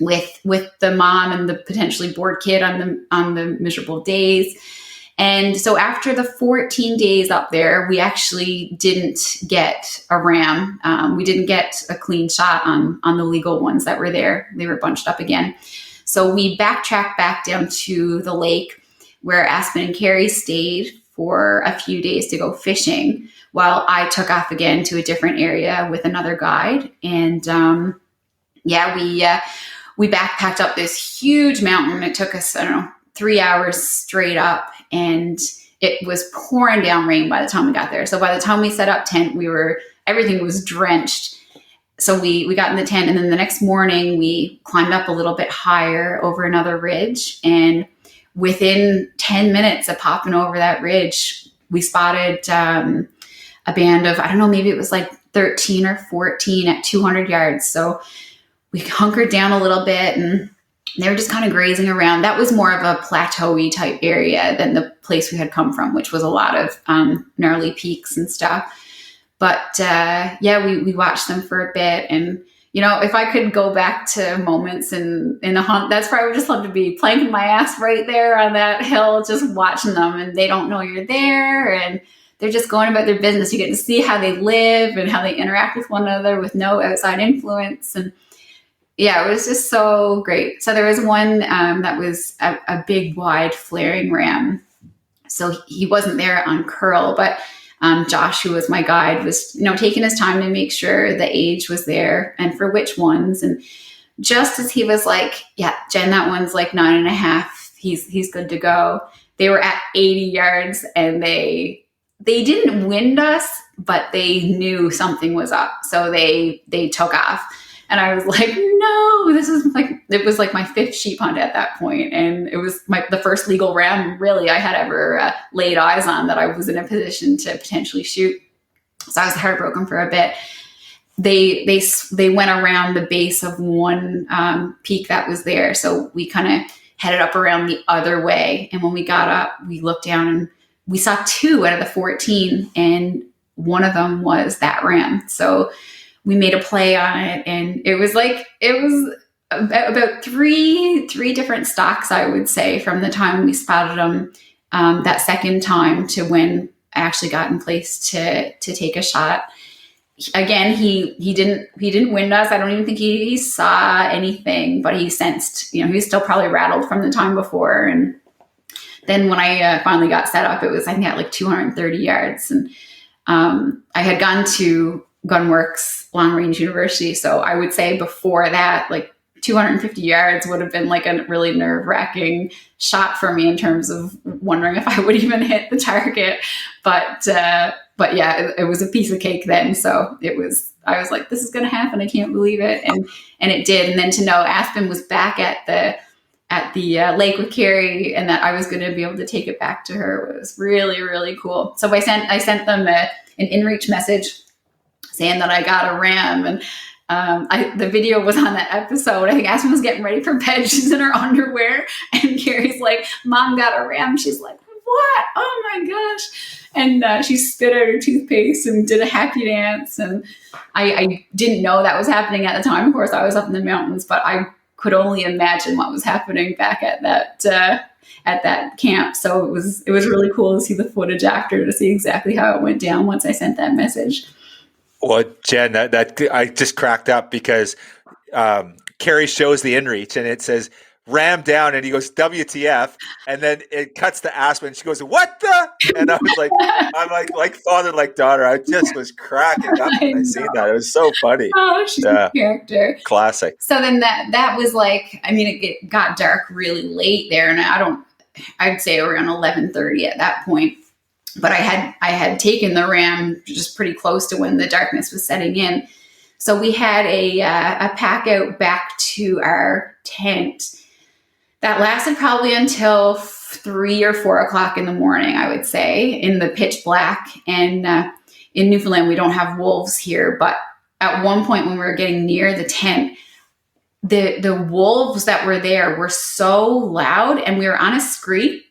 with the mom and the potentially bored kid on the miserable days. And so after the 14 days up there, we actually didn't get a ram. We didn't get a clean shot on the legal ones that were there. They were bunched up again. So we backtracked back down to the lake where Aspen and Kerry stayed for a few days to go fishing, while I took off again to a different area with another guide. And we backpacked up this huge mountain. It took us, 3 hours straight up, and it was pouring down rain by the time we got there. So by the time we set up tent, everything was drenched. So we got in the tent, and then the next morning we climbed up a little bit higher over another ridge. And within 10 minutes of popping over that ridge, we spotted a band of, maybe it was like 13 or 14 at 200 yards. So we hunkered down a little bit, and they were just kind of grazing around. That was more of a plateau-y type area than the place we had come from, which was a lot of gnarly peaks and stuff. But we watched them for a bit. And, if I could go back to moments in a hunt, that's where I would just love to be, planking my ass right there on that hill, just watching them. And they don't know you're there, and they're just going about their business. You get to see how they live and how they interact with one another with no outside influence. And yeah, it was just so great. So there was one that was a big, wide, flaring ram. So he wasn't there on curl, but Josh, who was my guide, was taking his time to make sure the age was there and for which ones. And just as he was like, yeah, Jen, that one's like 9.5. He's good to go. They were at 80 yards, and they didn't wind us, but they knew something was up. So they took off. And I was like, no, it was like my 5th sheep hunt at that point. And it was the first legal ram really I had ever laid eyes on that I was in a position to potentially shoot. So I was heartbroken for a bit. They went around the base of one peak that was there. So we kind of headed up around the other way. And when we got up, we looked down and we saw 2 out of the 14. And one of them was that ram. So we made a play on it, and it was about three different stocks, I would say, from the time we spotted them that second time to when I actually got in place to take a shot. Again, he didn't wind us. I don't even think he saw anything, but he sensed, he was still probably rattled from the time before. And then when I finally got set up, it was, I think, at like 230 yards, and I had gone to Gunworks Long Range University. So I would say before that, like 250 yards would have been like a really nerve-wracking shot for me in terms of wondering if I would even hit the target. But yeah, it was a piece of cake then. So I was like, this is going to happen. I can't believe it. And it did. And then to know Aspen was back at the lake with Kerry, and that I was going to be able to take it back to her was really, really cool. So I sent them an in-reach message saying that I got a ram, and the video was on that episode. I think Aspen was getting ready for bed. She's in her underwear, and Kerry's like, "Mom got a ram." She's like, "What? Oh my gosh!" And she spit out her toothpaste and did a happy dance. And I didn't know that was happening at the time. Of course, I was up in the mountains, but I could only imagine what was happening back at that camp. So it was really cool to see the footage after, to see exactly how it went down once I sent that message. Well, Jen, that I just cracked up because Kerry shows the inReach and it says ram down, and he goes WTF, and then it cuts to Aspen. She goes, "What the?" And I was like, I'm like father, like daughter. I just was cracking up when I seen that. It was so funny. Oh, she's a character. Classic. So then that was like, I mean, it got dark really late there, and I'd say around 11:30 at that point. But I had taken the ram just pretty close to when the darkness was setting in. So we had a pack out back to our tent that lasted probably until 3 or 4 o'clock in the morning, I would say, in the pitch black. And in Newfoundland, we don't have wolves here. But at one point when we were getting near the tent, the wolves that were there were so loud, and we were on a scree.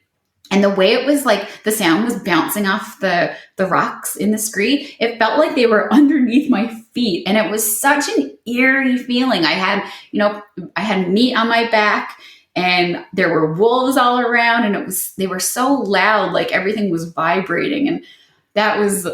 And the way it was like the sound was bouncing off the rocks in the scree, it felt like they were underneath my feet. And it was such an eerie feeling. I had meat on my back, and there were wolves all around, and they were so loud, like everything was vibrating. And that was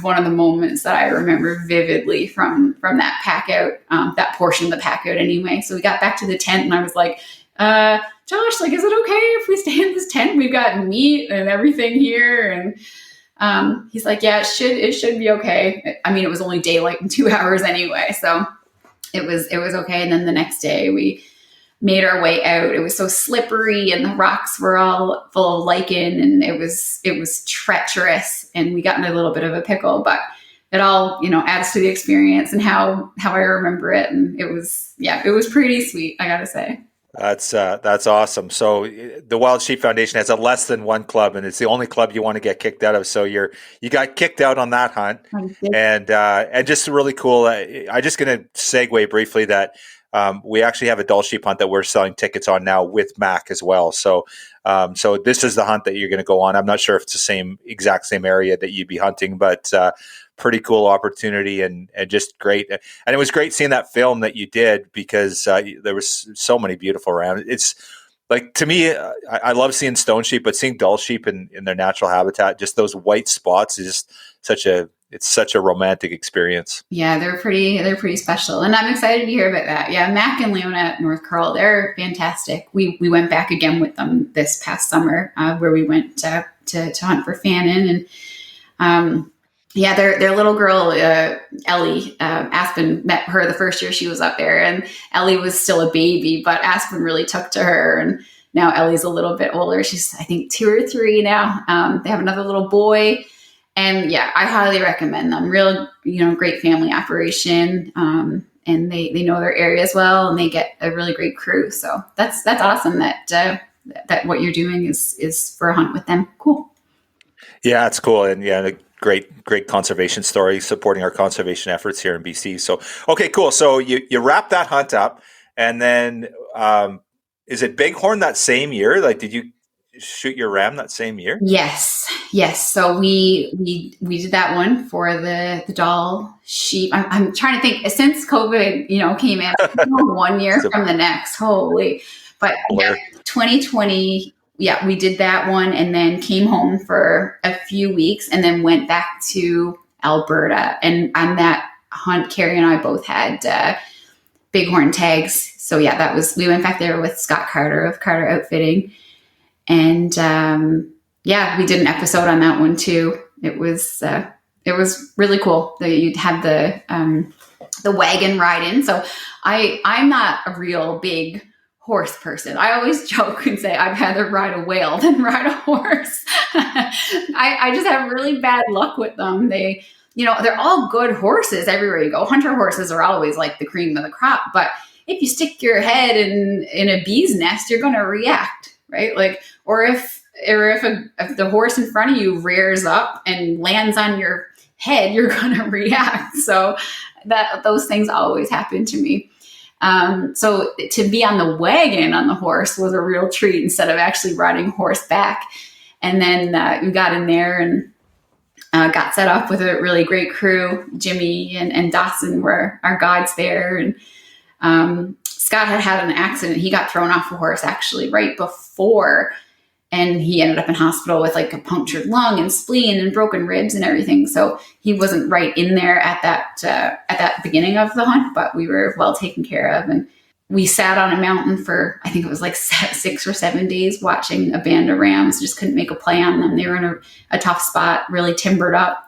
one of the moments that I remember vividly from that pack out, that portion of the pack out anyway. So we got back to the tent, and I was like, Josh, like, is it okay if we stay in this tent? We've got meat and everything here. And he's like, yeah, it should be okay. I mean, it was only daylight in 2 hours anyway, so it was okay. And then the next day we made our way out. It was so slippery, and the rocks were all full of lichen, and it was treacherous, and we got in a little bit of a pickle, but it all, adds to the experience and how I remember it. And it was pretty sweet, I gotta say. That's awesome. So the Wild Sheep Foundation has a less than one club, and it's the only club you want to get kicked out of. So you got kicked out on that hunt, and just really cool. I'm just going to segue briefly that we actually have a Dall sheep hunt that we're selling tickets on now with Mac as well. So this is the hunt that you're going to go on. I'm not sure if it's the exact same area that you'd be hunting, but pretty cool opportunity and just great. And it was great seeing that film that you did, because there was so many beautiful rams. It's like, to me, I love seeing stone sheep, but seeing Dall sheep in their natural habitat, just those white spots, is just such a romantic experience. Yeah, they're pretty special. And I'm excited to hear about that. Yeah, Mac and Leona at North Curl, they're fantastic. We went back again with them this past summer, where we went to hunt for Fannin. And their little girl, Ellie, Aspen met her the first year she was up there, and Ellie was still a baby, but Aspen really took to her. And now Ellie's a little bit older. She's, I think, 2 or 3 now. They have another little boy, and yeah, I highly recommend them. Real, great family operation, and they know their area as well, and they get a really great crew. So that's awesome that what you're doing is for a hunt with them. Cool. Yeah, it's cool, and yeah. Great conservation story, supporting our conservation efforts here in BC. So, okay, cool. So you wrap that hunt up, and then is it Bighorn that same year? Like, did you shoot your ram that same year? Yes. So we did that one for the Dall sheep. I'm trying to think, since COVID, came in 1 year from the next. Holy, but yeah, 2020. Yeah, we did that one, and then came home for a few weeks, and then went back to Alberta. And on that hunt, Kerry and I both had Bighorn tags. So yeah, we went back there with Scott Carter of Carter Outfitting, and we did an episode on that one too. It was really cool that you'd have the wagon ride in. So I'm not a real big horse person. I always joke and say I'd rather ride a whale than ride a horse. I just have really bad luck with them. They're all good horses everywhere you go. Hunter horses are always like the cream of the crop, but if you stick your head in a bee's nest, you're going to react, right? Like, or if the horse in front of you rears up and lands on your head, you're going to react. So those things always happen to me. So to be on the wagon on the horse was a real treat instead of actually riding horseback. And then we got in there and got set up with a really great crew. Jimmy and Dawson were our guides there. And Scott had an accident. He got thrown off a horse actually right before, and he ended up in hospital with like a punctured lung and spleen and broken ribs and everything. So he wasn't right in there at that beginning of the hunt, but we were well taken care of. And we sat on a mountain for, I think it was like 6 or 7 days, watching a band of rams. Just couldn't make a play on them. They were in a tough spot, really timbered up.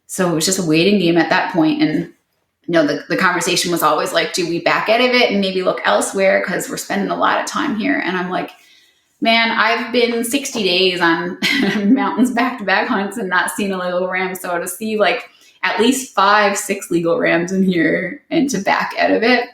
So it was just a waiting game at that point. And the conversation was always like, do we back out of it and maybe look elsewhere? Because we're spending a lot of time here. And I'm like, Man, I've been 60 days on mountains back-to-back hunts and not seen a legal ram. So to see like at least 5-6 legal rams in here and to back out of it,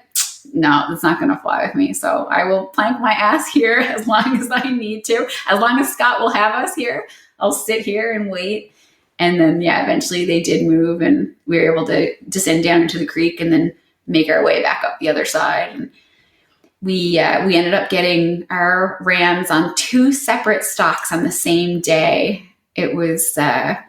no, that's not going to fly with me. So I will plank my ass here as long as I need to. As long as Scott will have us here, I'll sit here and wait. And then, yeah, eventually they did move and we were able to descend down into the creek and then make our way back up the other side. And we ended up getting our rams on 2 separate stalks on the same day. It was, I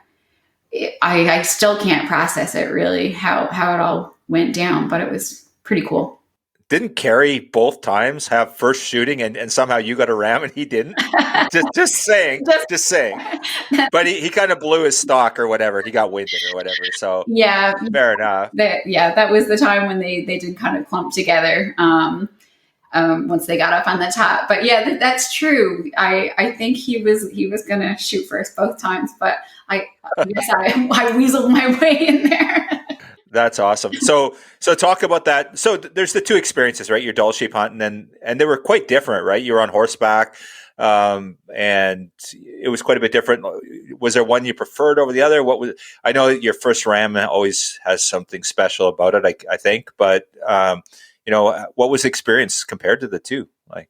still can't process it really, how it all went down, but it was pretty cool. Didn't Kerry both times have first shooting and somehow you got a ram and he didn't? just saying. But he kind of blew his stock or whatever. He got winded or whatever. So yeah, fair enough. That was the time when they did kind of clump together once they got up on the top. But yeah, that's true. I think he was going to shoot first both times, but I guess I weaseled my way in there. That's awesome. So talk about that. So there's the 2 experiences, right? Your Dall sheep hunt and they were quite different, right? You were on horseback, and it was quite a bit different. Was there one you preferred over the other? I know your first ram always has something special about it, I think, but what was the experience compared to the 2? Like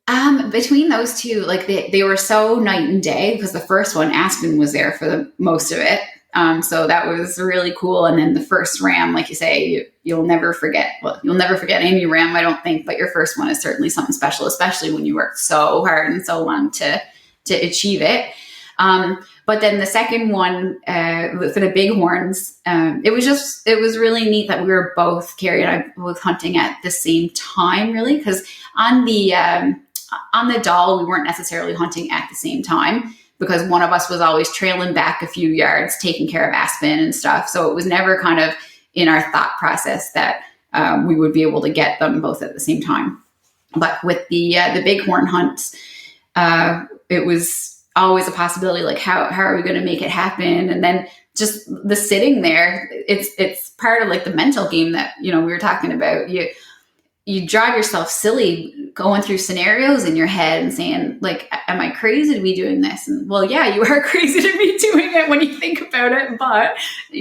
between those 2, like they were so night and day because the first one, Aspen was there for the most of it. So that was really cool. And then the first ram, like you say, you'll never forget. Well, you'll never forget any ram, I don't think, but your first one is certainly something special, especially when you worked so hard and so long to achieve it. But then the second one, for the bighorns, it was really neat that we were both, Kerry and I, both hunting at the same time, really, because on the Dall, we weren't necessarily hunting at the same time, because one of us was always trailing back a few yards, taking care of Aspen and stuff. So it was never kind of in our thought process that we would be able to get them both at the same time. But with the bighorn hunts, it was always a possibility, like how are we going to make it happen? And then just the sitting there, it's part of like the mental game that, we were talking about. You drive yourself silly going through scenarios in your head and saying, like, am I crazy to be doing this? And well, yeah, you are crazy to be doing it when you think about it, but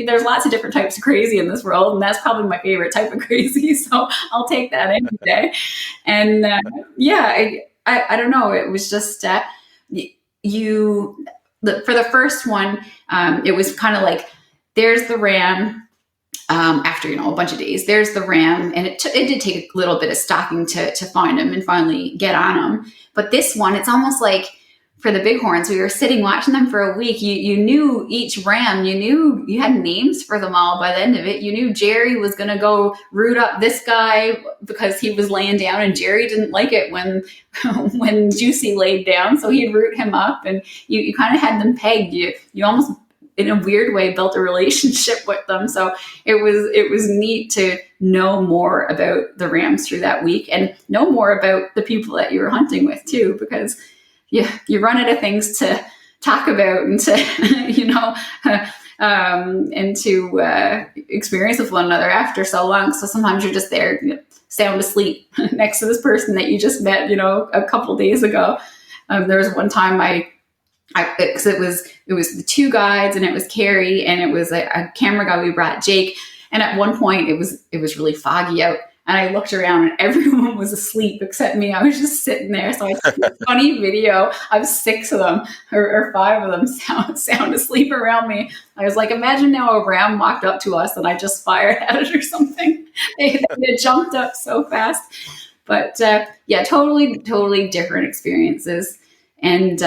there's lots of different types of crazy in this world. And that's probably my favorite type of crazy. So I'll take that any day. And I don't know. It was just, for the first one, it was kind of like, there's the ram. After a bunch of days, there's the ram, and it did take a little bit of stalking to find him and finally get on him. But this one, it's almost like for the bighorns, we were sitting watching them for a week. You knew each ram, you had names for them all by the end of it. You knew Jerry was going to go root up this guy because he was laying down, and Jerry didn't like it when Juicy laid down, so he'd root him up, and you kind of had them pegged. You almost, in a weird way, built a relationship with them. So it was neat to know more about the rams through that week and know more about the people that you were hunting with too, because you run out of things to talk about and to, and to experience with one another after so long. So sometimes you're just there, sound asleep next to this person that you just met, a couple days ago. There was one time because it was the 2 guides and it was Kerry and it was a camera guy we brought, Jake. And at one point it was really foggy out, and I looked around and everyone was asleep except me. I was just sitting there. So I took a funny video of 6 of them or 5 of them sound asleep around me. I was like, imagine now a ram walked up to us and I just fired at it or something. They jumped up so fast. But totally different experiences. And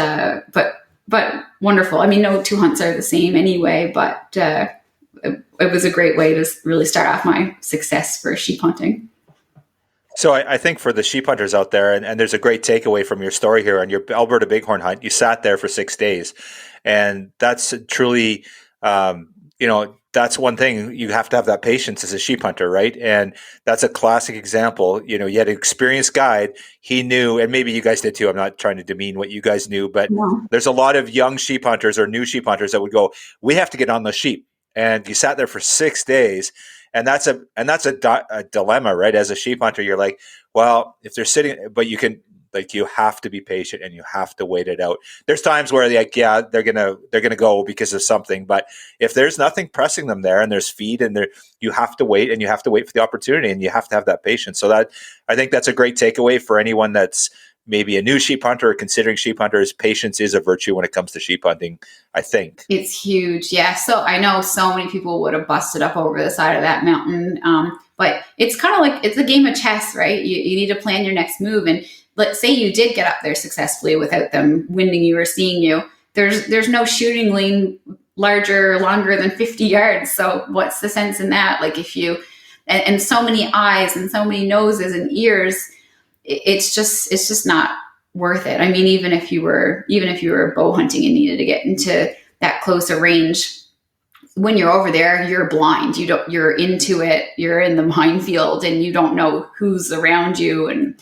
but wonderful. I mean, no 2 hunts are the same anyway, but it was a great way to really start off my success for sheep hunting. So I think for the sheep hunters out there, and there's a great takeaway from your story here on your Alberta bighorn hunt, you sat there for 6 days. And that's truly, that's one thing. You have to have that patience as a sheep hunter, right? And that's a classic example. You had an experienced guide. He knew, and maybe you guys did too. I'm not trying to demean what you guys knew, but there's a lot of young sheep hunters or new sheep hunters that would go, we have to get on the sheep. And you sat there for 6 days. And that's a dilemma, right? As a sheep hunter, you're like, well, if they're sitting, but you can Like you have to be patient and you have to wait it out. There's times where they're gonna go because of something, but if there's nothing pressing them there and there's feed and there, you have to wait, and you have to wait for the opportunity, and you have to have that patience. So that, I think that's a great takeaway for anyone that's maybe a new sheep hunter or considering sheep hunters. Patience is a virtue when it comes to sheep hunting, I think. It's huge. Yeah. So I know so many people would have busted up over the side of that mountain. But it's kind of like, it's a game of chess, right? You need to plan your next move. And let's say you did get up there successfully without them winding you or seeing you. There's no shooting lane longer than 50 yards. So what's the sense in that? Like if you, and so many eyes and so many noses and ears, it's just not worth it. I mean, even if you were bow hunting and needed to get into that closer range, when you're over there, you're blind. You're into it. You're in the minefield, and you don't know who's around you and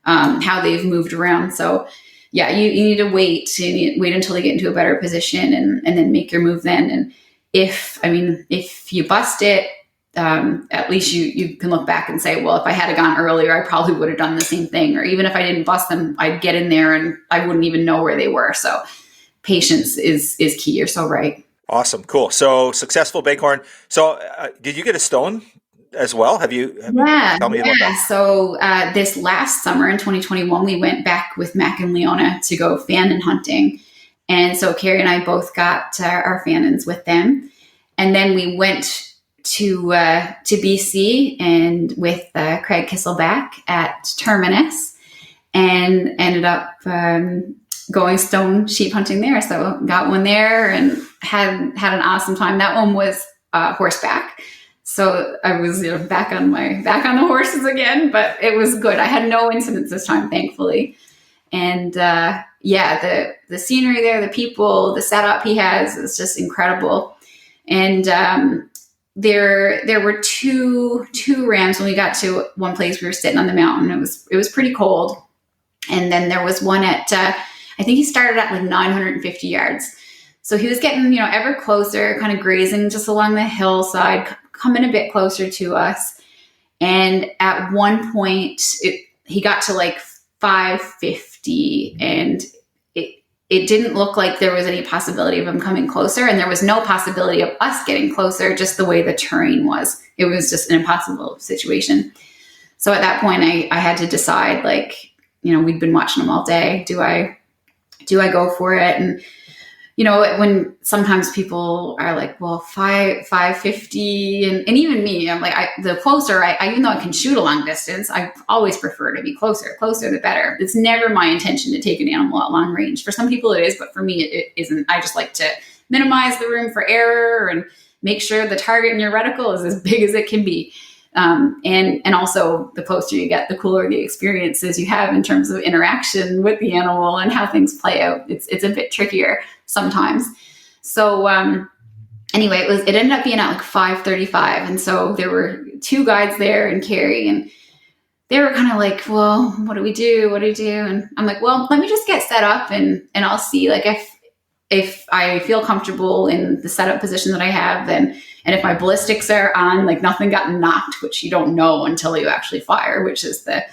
how they've moved around. So, yeah, you need to wait. You need to wait until they get into a better position, and then make your move then. And if you bust it, at least you can look back and say, well, if I had gone earlier, I probably would have done the same thing. Or even if I didn't bust them, I'd get in there and I wouldn't even know where they were. So patience is key. You're so right. Awesome. Cool. So successful bighorn. So did you get a stone as well? Tell me about that. So this last summer in 2021, we went back with Mac and Leona to go fannin hunting. And so Kerry and I both got our fannins with them. And then we went to BC and with Craig Kisselback at Terminus, and ended up going stone sheep hunting there. So got one there and had an awesome time. That one was horseback. So I was back on the horses again, but it was good. I had no incidents this time, thankfully. And the scenery there, the people, the setup he has is just incredible. And there were two rams when we got to one place. We were sitting on the mountain. It was pretty cold. And then there was one at I think he started at like 950 yards. So he was getting ever closer, kind of grazing just along the hillside, coming a bit closer to us. And at one point, he got to like 550, and it didn't look like there was any possibility of him coming closer, and there was no possibility of us getting closer, just the way the terrain was. It was just an impossible situation. So at that point, I had to decide, like, we'd been watching him all day. Do I go for it? And when sometimes people are like, well, 550, and even me, I'm like, the closer I even though I can shoot a long distance, I always prefer to be closer the better. It's never my intention to take an animal at long range. For some people it is, but for me it isn't. I just like to minimize the room for error and make sure the target in your reticle is as big as it can be. And also the closer you get, the cooler the experiences you have in terms of interaction with the animal and how things play out. It's a bit trickier sometimes. So, anyway, it ended up being at like 535. And so there were two guides there and Kerry, and they were kind of like, well, what do we do? And I'm like, well, let me just get set up and I'll see, like, if I feel comfortable in the setup position that I have, then, and if my ballistics are on, like nothing got knocked, which you don't know until you actually fire, which is the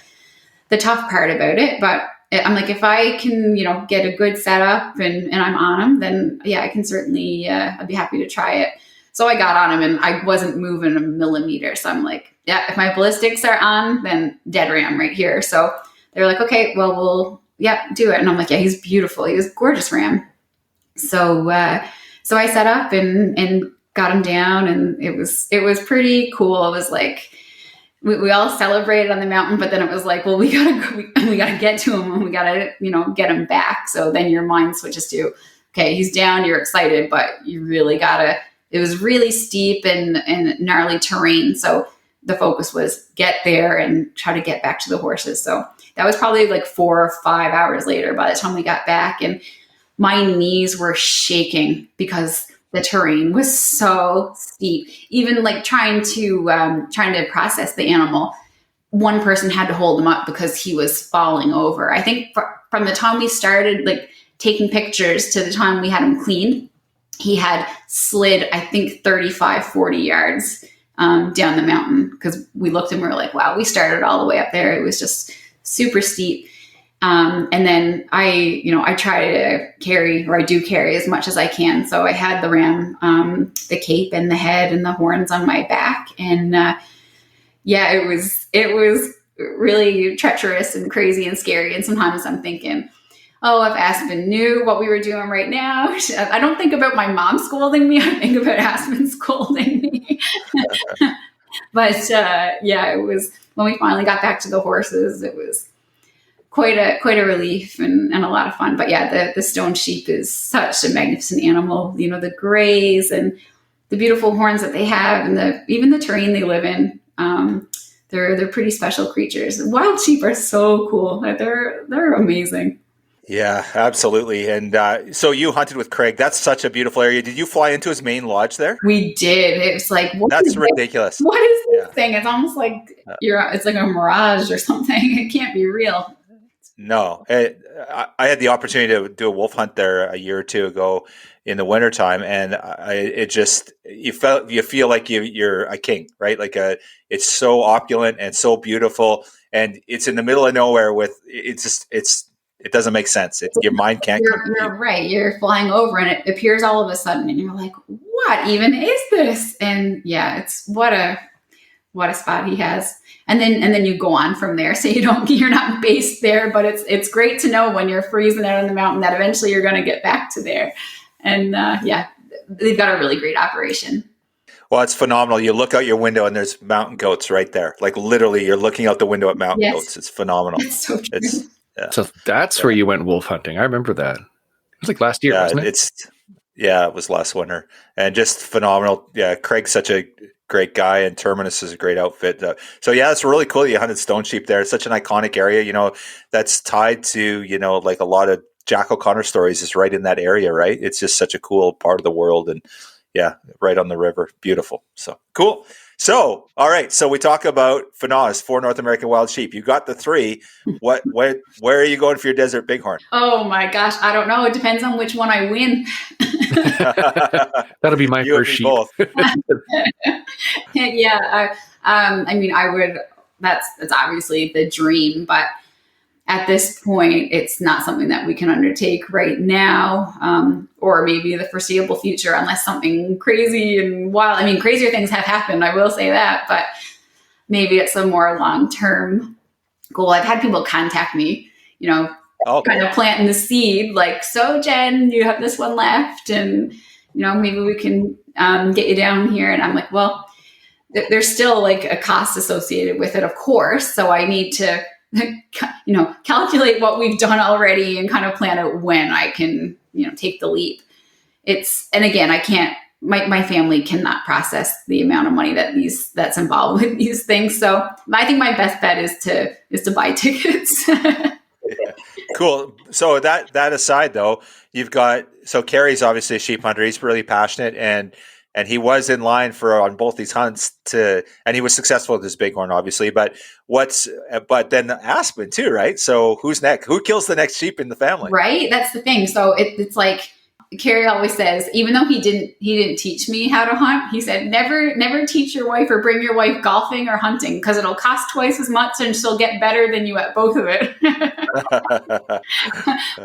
tough part about it. But I'm like, if I can, get a good setup and I'm on them, then yeah, I can certainly, I'd be happy to try it. So I got on him and I wasn't moving a millimeter. So I'm like, yeah, if my ballistics are on, then dead ram right here. So they're like, okay, well, we'll do it. And I'm like, yeah, he's beautiful. He was a gorgeous ram. So I set up and got him down, and it was pretty cool. It was like, we all celebrated on the mountain, but then it was like, well, we gotta get to him, and we gotta, get him back. So then your mind switches to, okay, he's down, you're excited, but you really gotta, it was really steep and gnarly terrain. So the focus was get there and try to get back to the horses. So that was probably like 4 or 5 hours later by the time we got back, and my knees were shaking because the terrain was so steep. Even like trying to process the animal, one person had to hold him up because he was falling over. I think from the time we started like taking pictures to the time we had him cleaned, he had slid, I think 35, 40 yards down the mountain, because we looked and we were like, wow, we started all the way up there. It was just super steep. And then I try to carry, or I do carry as much as I can. So I had the ram, the cape and the head and the horns on my back. And it was really treacherous and crazy and scary. And sometimes I'm thinking, oh, if Aspen knew what we were doing right now. I don't think about my mom scolding me. I think about Aspen scolding me. But it was, when we finally got back to the horses, it was quite a relief and a lot of fun. But the stone sheep is such a magnificent animal. You know, the grays and the beautiful horns that they have, and even the terrain they live in. They're pretty special creatures. Wild sheep are so cool. They're amazing. Yeah, absolutely. And so you hunted with Craig. That's such a beautiful area. Did you fly into his main lodge there? We did. It was like, that's ridiculous. What is this thing? It's almost like it's like a mirage or something. It can't be real. No, I had the opportunity to do a wolf hunt there a year or two ago in the wintertime, and you feel like you're a king, right? Like it's so opulent and so beautiful, and it's in the middle of nowhere. It doesn't make sense. Your mind can't. You're right. You're flying over, and it appears all of a sudden, and you're like, "What even is this?" And it's what a spot he has. And then you go on from there. So you're not based there, but it's great to know when you're freezing out on the mountain that eventually you're going to get back to there. And they've got a really great operation. Well, it's phenomenal. You look out your window and there's mountain goats right there. Like literally you're looking out the window at mountain goats. It's phenomenal. It's so true. So that's where you went wolf hunting. I remember that. It was like last year, wasn't it? It was last winter, and just phenomenal. Yeah. Craig's such a great guy, and Terminus is a great outfit. It's really cool that you hunted stone sheep there. It's such an iconic area, that's tied to, like a lot of Jack O'Connor stories is right in that area, right? It's just such a cool part of the world, and right on the river. Beautiful. So cool. So, all right. So we talk about FNAWS, 4 North American wild sheep. You got the 3. Where are you going for your desert bighorn? Oh my gosh. I don't know. It depends on which one I win. That'll be my first sheep. Both. I would, that's obviously the dream, but at this point, it's not something that we can undertake right now, or maybe the foreseeable future, unless something crazy and wild. I mean, crazier things have happened, I will say that, but maybe it's a more long-term goal. I've had people contact me, kind of planting the seed, like, so Jen, you have this one left, and, maybe we can get you down here. And I'm like, well, there's still like a cost associated with it, of course. So I need to calculate what we've done already and kind of plan out when I can, take the leap. And again, I can't, my family cannot process the amount of money that's involved with these things. So I think my best bet is to buy tickets. Cool. So that aside though, Kerry's obviously a sheep hunter. He's really passionate, and he was in line on both these hunts and he was successful with his bighorn, obviously. But then Aspen too, right? So who's next? Who kills the next sheep in the family? Right. That's the thing. So it's like Kerry always says, even though he didn't teach me how to hunt, he said, never teach your wife or bring your wife golfing or hunting, because it'll cost twice as much and she'll get better than you at both of it.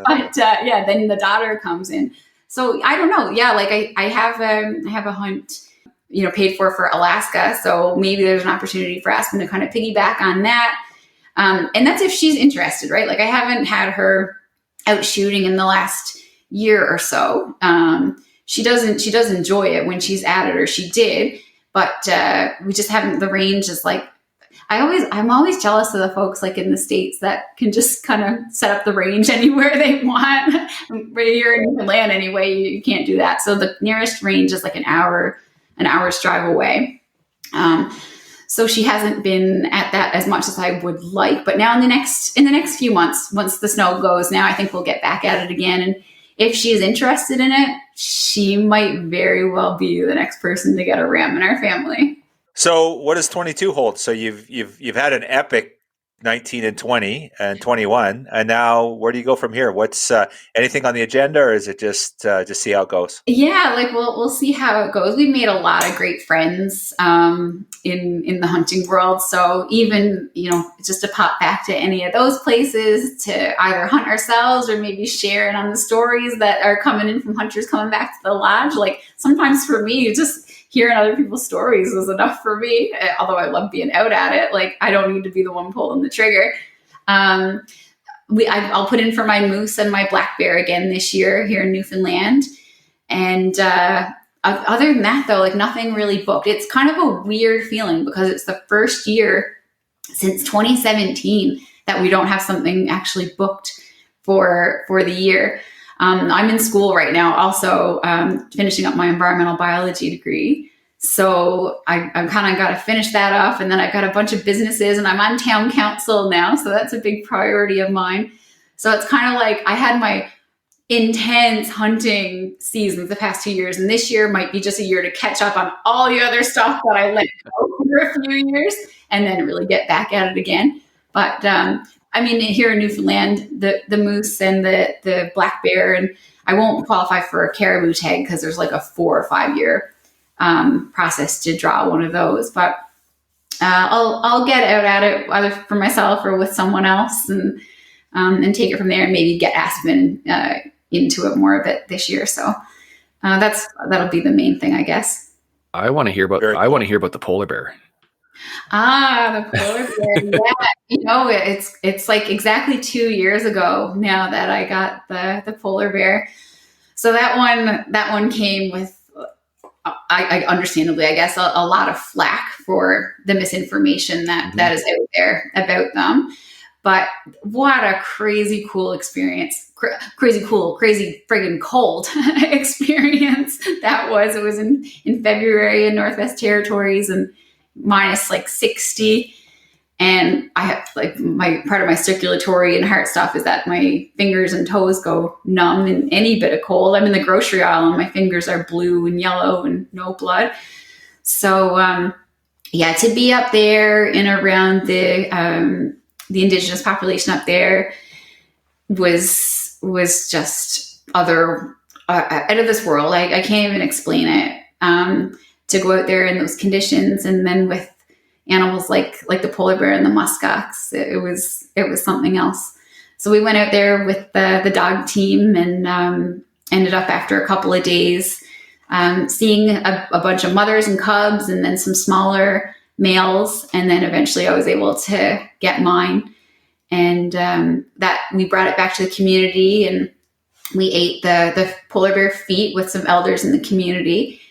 But then the daughter comes in. So I don't know. Yeah, like I have a hunt, paid for Alaska. So maybe there's an opportunity for Aspen to kind of piggyback on that. And that's if she's interested, right? Like I haven't had her out shooting in the last year or so. She does enjoy it when she's at it, or she did, but we just haven't. The range is like, I'm always jealous of the folks like in the States that can just kind of set up the range anywhere they want. You're in Newfoundland anyway, you can't do that. So the nearest range is like an hour's drive away. So she hasn't been at that as much as I would like. But now in the next few months, once the snow goes, now I think we'll get back at it again. And if she is interested in it, she might very well be the next person to get a ram in our family. So what does 22 hold? So you've had an epic 19 and 20 and 21, and now where do you go from here? What's anything on the agenda, or is it just see how it goes? Yeah, like we'll see how it goes. We've made a lot of great friends in the hunting world. So even, just to pop back to any of those places to either hunt ourselves or maybe share it on the stories that are coming in from hunters coming back to the lodge. Like sometimes for me, just hearing other people's stories was enough for me. Although I love being out at it, like I don't need to be the one pulling the trigger. I'll put in for my moose and my black bear again this year here in Newfoundland. And other than that, though, like nothing really booked. It's kind of a weird feeling because it's the first year since 2017 that we don't have something actually booked for the year. I'm in school right now, also finishing up my environmental biology degree. So I'm kind of got to finish that off. And then I've got a bunch of businesses and I'm on town council now. So that's a big priority of mine. So it's kind of like I had my intense hunting seasons the past 2 years. And this year might be just a year to catch up on all the other stuff that I let go for a few years and then really get back at it again. But here in Newfoundland, the moose and the black bear, and I won't qualify for a caribou tag because there's like a 4 or 5 year process to draw one of those. But I'll get out at it either for myself or with someone else and take it from there and maybe get Aspen into it more of it this year. So that'll be the main thing, I guess. I want to hear about the polar bear. The polar bear. Yeah, it's like exactly 2 years ago now that I got the polar bear. So that one came with, I understandably, I guess, a lot of flack for the misinformation that is out there about them. But what a crazy cool experience. Crazy friggin' cold experience that was. It was in February in Northwest Territories and minus like 60. And I have like part of my circulatory and heart stuff is that my fingers and toes go numb in any bit of cold. I'm in the grocery aisle and my fingers are blue and yellow and no blood. So, to be up there and around the indigenous population up there was just out of this world. I can't even explain it. To go out there in those conditions and then with animals like the polar bear and the muskox, it was something else. So we went out there with the dog team and ended up after a couple of days seeing a bunch of mothers and cubs and then some smaller males. And then eventually I was able to get mine. And that we brought it back to the community and we ate the polar bear feet with some elders in the community.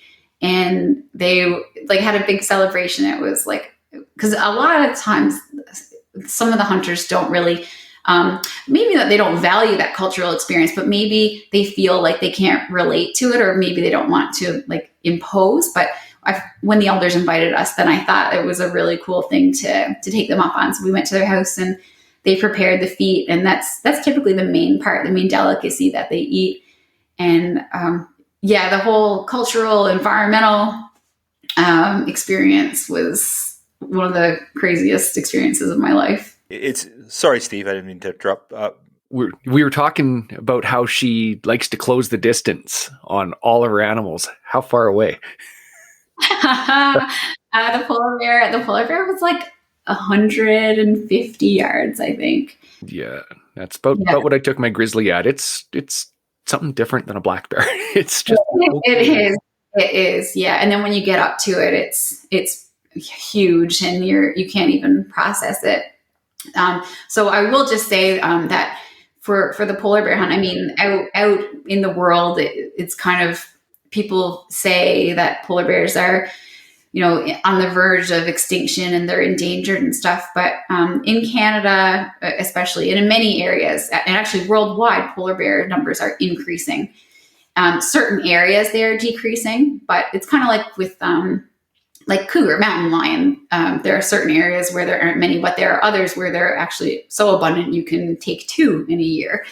And they like had a big celebration. It was like, because a lot of times some of the hunters don't really, maybe that they don't value that cultural experience, but maybe they feel like they can't relate to it, or maybe they don't want to like impose. But when the elders invited us, then I thought it was a really cool thing to take them up on. So we went to their house and they prepared the feet, and that's typically the main part, the main delicacy that they eat. And the whole cultural, environmental experience was one of the craziest experiences of my life. Sorry, Steve, I didn't mean to interrupt. We were talking about how she likes to close the distance on all of her animals. How far away? The polar bear was like 150 yards, I think. Yeah, that's about what I took my grizzly at. It's something different than a black bear. It's just it is, yeah. And then when you get up to it, it's huge, and you can't even process it. So I will just say that for the polar bear hunt, I mean, out in the world, it's kind of, people say that polar bears are, on the verge of extinction and they're endangered and stuff. But in Canada, especially, and in many areas, and actually worldwide, polar bear numbers are increasing. Certain areas they are decreasing, but it's kind of like with like cougar, mountain lion. There are certain areas where there aren't many, but there are others where they're actually so abundant you can take 2 in a year.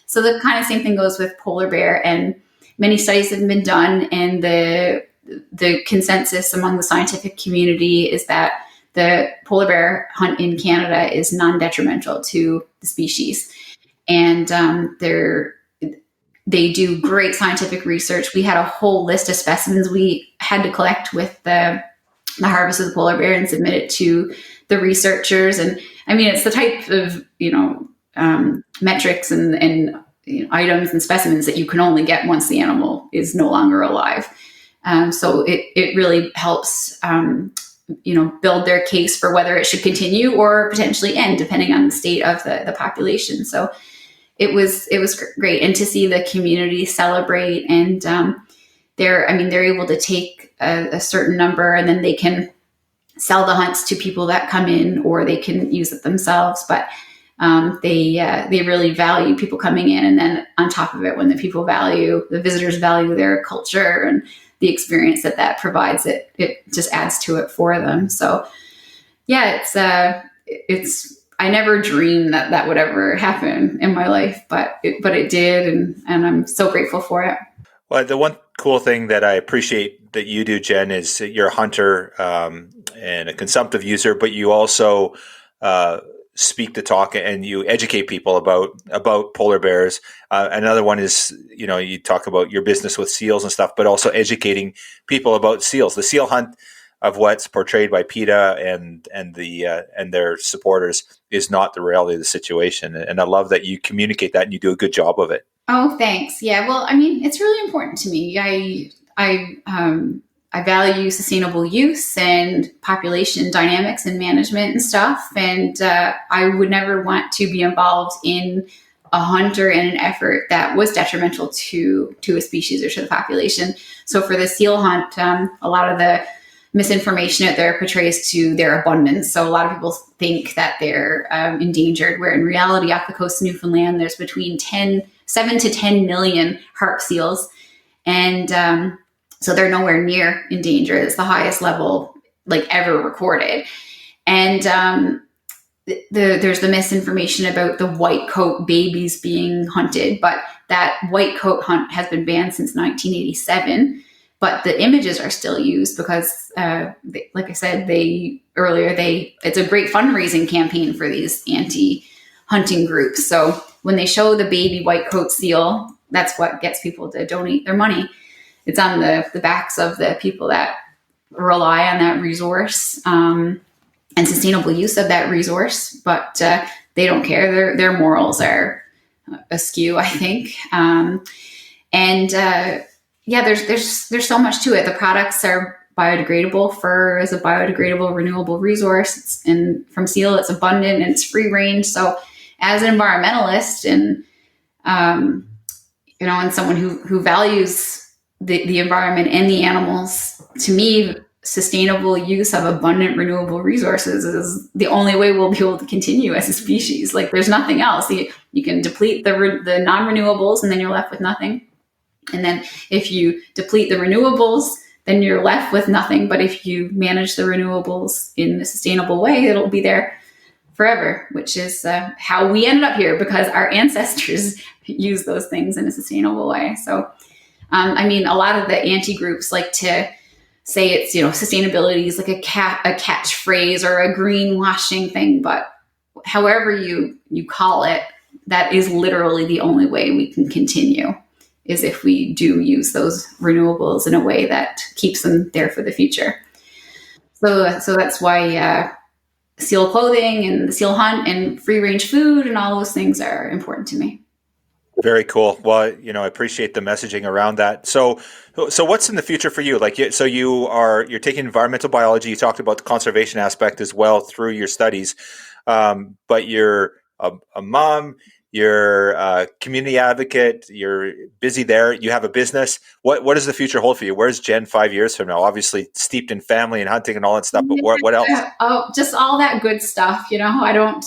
So the kind of same thing goes with polar bear, and many studies have been done, and the consensus among the scientific community is that the polar bear hunt in Canada is non-detrimental to the species. And they do great scientific research. We had a whole list of specimens we had to collect with the harvest of the polar bear and submit it to the researchers. And I mean, it's the type of, metrics and items and specimens that you can only get once the animal is no longer alive. So it really helps, build their case for whether it should continue or potentially end, depending on the state of the population. So it was great. And to see the community celebrate, and they're able to take a certain number, and then they can sell the hunts to people that come in, or they can use it themselves. But they really value people coming in. And then on top of it, when the visitors value their culture and the experience that provides, it just adds to it for them. So yeah, it's I never dreamed that would ever happen in my life, but it did. And I'm so grateful for it. Well, the one cool thing that I appreciate that you do, Jen, is that you're a hunter and a consumptive user, but you also speak the talk and you educate people about polar bears. Another one is, you talk about your business with seals and stuff, but also educating people about seals. The seal hunt of what's portrayed by PETA and their supporters is not the reality of the situation. And I love that you communicate that and you do a good job of it. Oh, thanks. Yeah. Well, I mean, it's really important to me. I value sustainable use and population dynamics and management and stuff. And I would never want to be involved in a hunt or in an effort that was detrimental to a species or to the population. So for the seal hunt, a lot of the misinformation out there portrays to their abundance. So a lot of people think that they're endangered, where in reality, off the coast of Newfoundland, there's between 7 to 10 million harp seals. And so they're nowhere near endangered. It's the highest level ever recorded. And there's the misinformation about the white coat babies being hunted, but that white coat hunt has been banned since 1987. But the images are still used because, like I said, it's a great fundraising campaign for these anti-hunting groups. So when they show the baby white coat seal, that's what gets people to donate their money. It's on the backs of the people that rely on that resource and sustainable use of that resource, but they don't care. Their morals are askew, I think. Yeah, there's so much to it. The products are biodegradable. Fur is a biodegradable, renewable resource. And from seal, it's abundant and it's free range. So as an environmentalist and, and someone who values the environment and the animals, to me, sustainable use of abundant renewable resources is the only way we'll be able to continue as a species. There's nothing else. You can deplete the non-renewables and then you're left with nothing. And then if you deplete the renewables, then you're left with nothing. But if you manage the renewables in a sustainable way, it'll be there forever, which is how we ended up here, because our ancestors used those things in a sustainable way. So, a lot of the anti-groups like to say it's, sustainability is like a catchphrase or a greenwashing thing. But however you call it, that is literally the only way we can continue, is if we do use those renewables in a way that keeps them there for the future. So that's why seal clothing and the seal hunt and free range food and all those things are important to me. Very cool. Well, I appreciate the messaging around that. So what's in the future for you? You're taking environmental biology. You talked about the conservation aspect as well through your studies, but you're a mom. You're a community advocate. You're busy there. You have a business. What does the future hold for you? Where's Jen 5 years from now? Obviously steeped in family and hunting and all that stuff, but what else? Oh, just all that good stuff. I don't,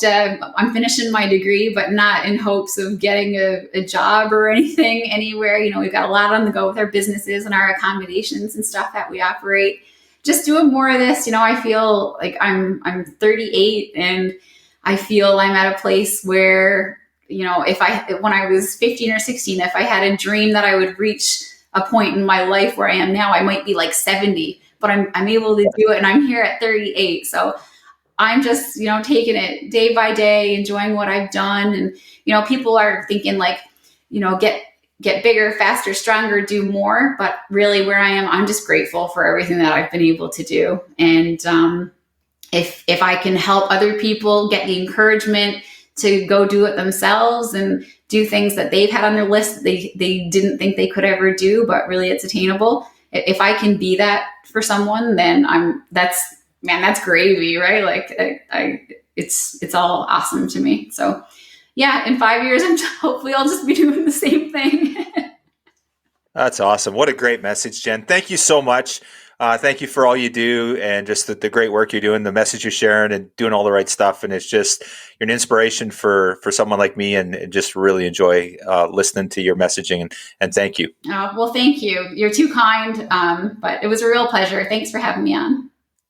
I'm finishing my degree, but not in hopes of getting a job or anything anywhere. We've got a lot on the go with our businesses and our accommodations and stuff that we operate. Just doing more of this. I feel like I'm 38 and I feel I'm at a place where, when I was 15 or 16, if I had a dream that I would reach a point in my life where I am now, I might be 70, but I'm able to do it, and I'm here at 38. So I'm just, taking it day by day, enjoying what I've done. And, people are thinking like, get bigger, faster, stronger, do more. But really where I am, I'm just grateful for everything that I've been able to do. And if I can help other people get the encouragement to go do it themselves and do things that they've had on their list that they didn't think they could ever do, but really it's attainable. If I can be that for someone, then that's gravy, right? Like it's all awesome to me. So yeah, in 5 years, hopefully I'll just be doing the same thing. That's awesome. What a great message, Jen. Thank you so much. Thank you for all you do and just the great work you're doing, the message you're sharing and doing all the right stuff. And it's just, you're an inspiration for someone like me and just really enjoy listening to your messaging. And thank you. Well, thank you. You're too kind. But it was a real pleasure. Thanks for having me on.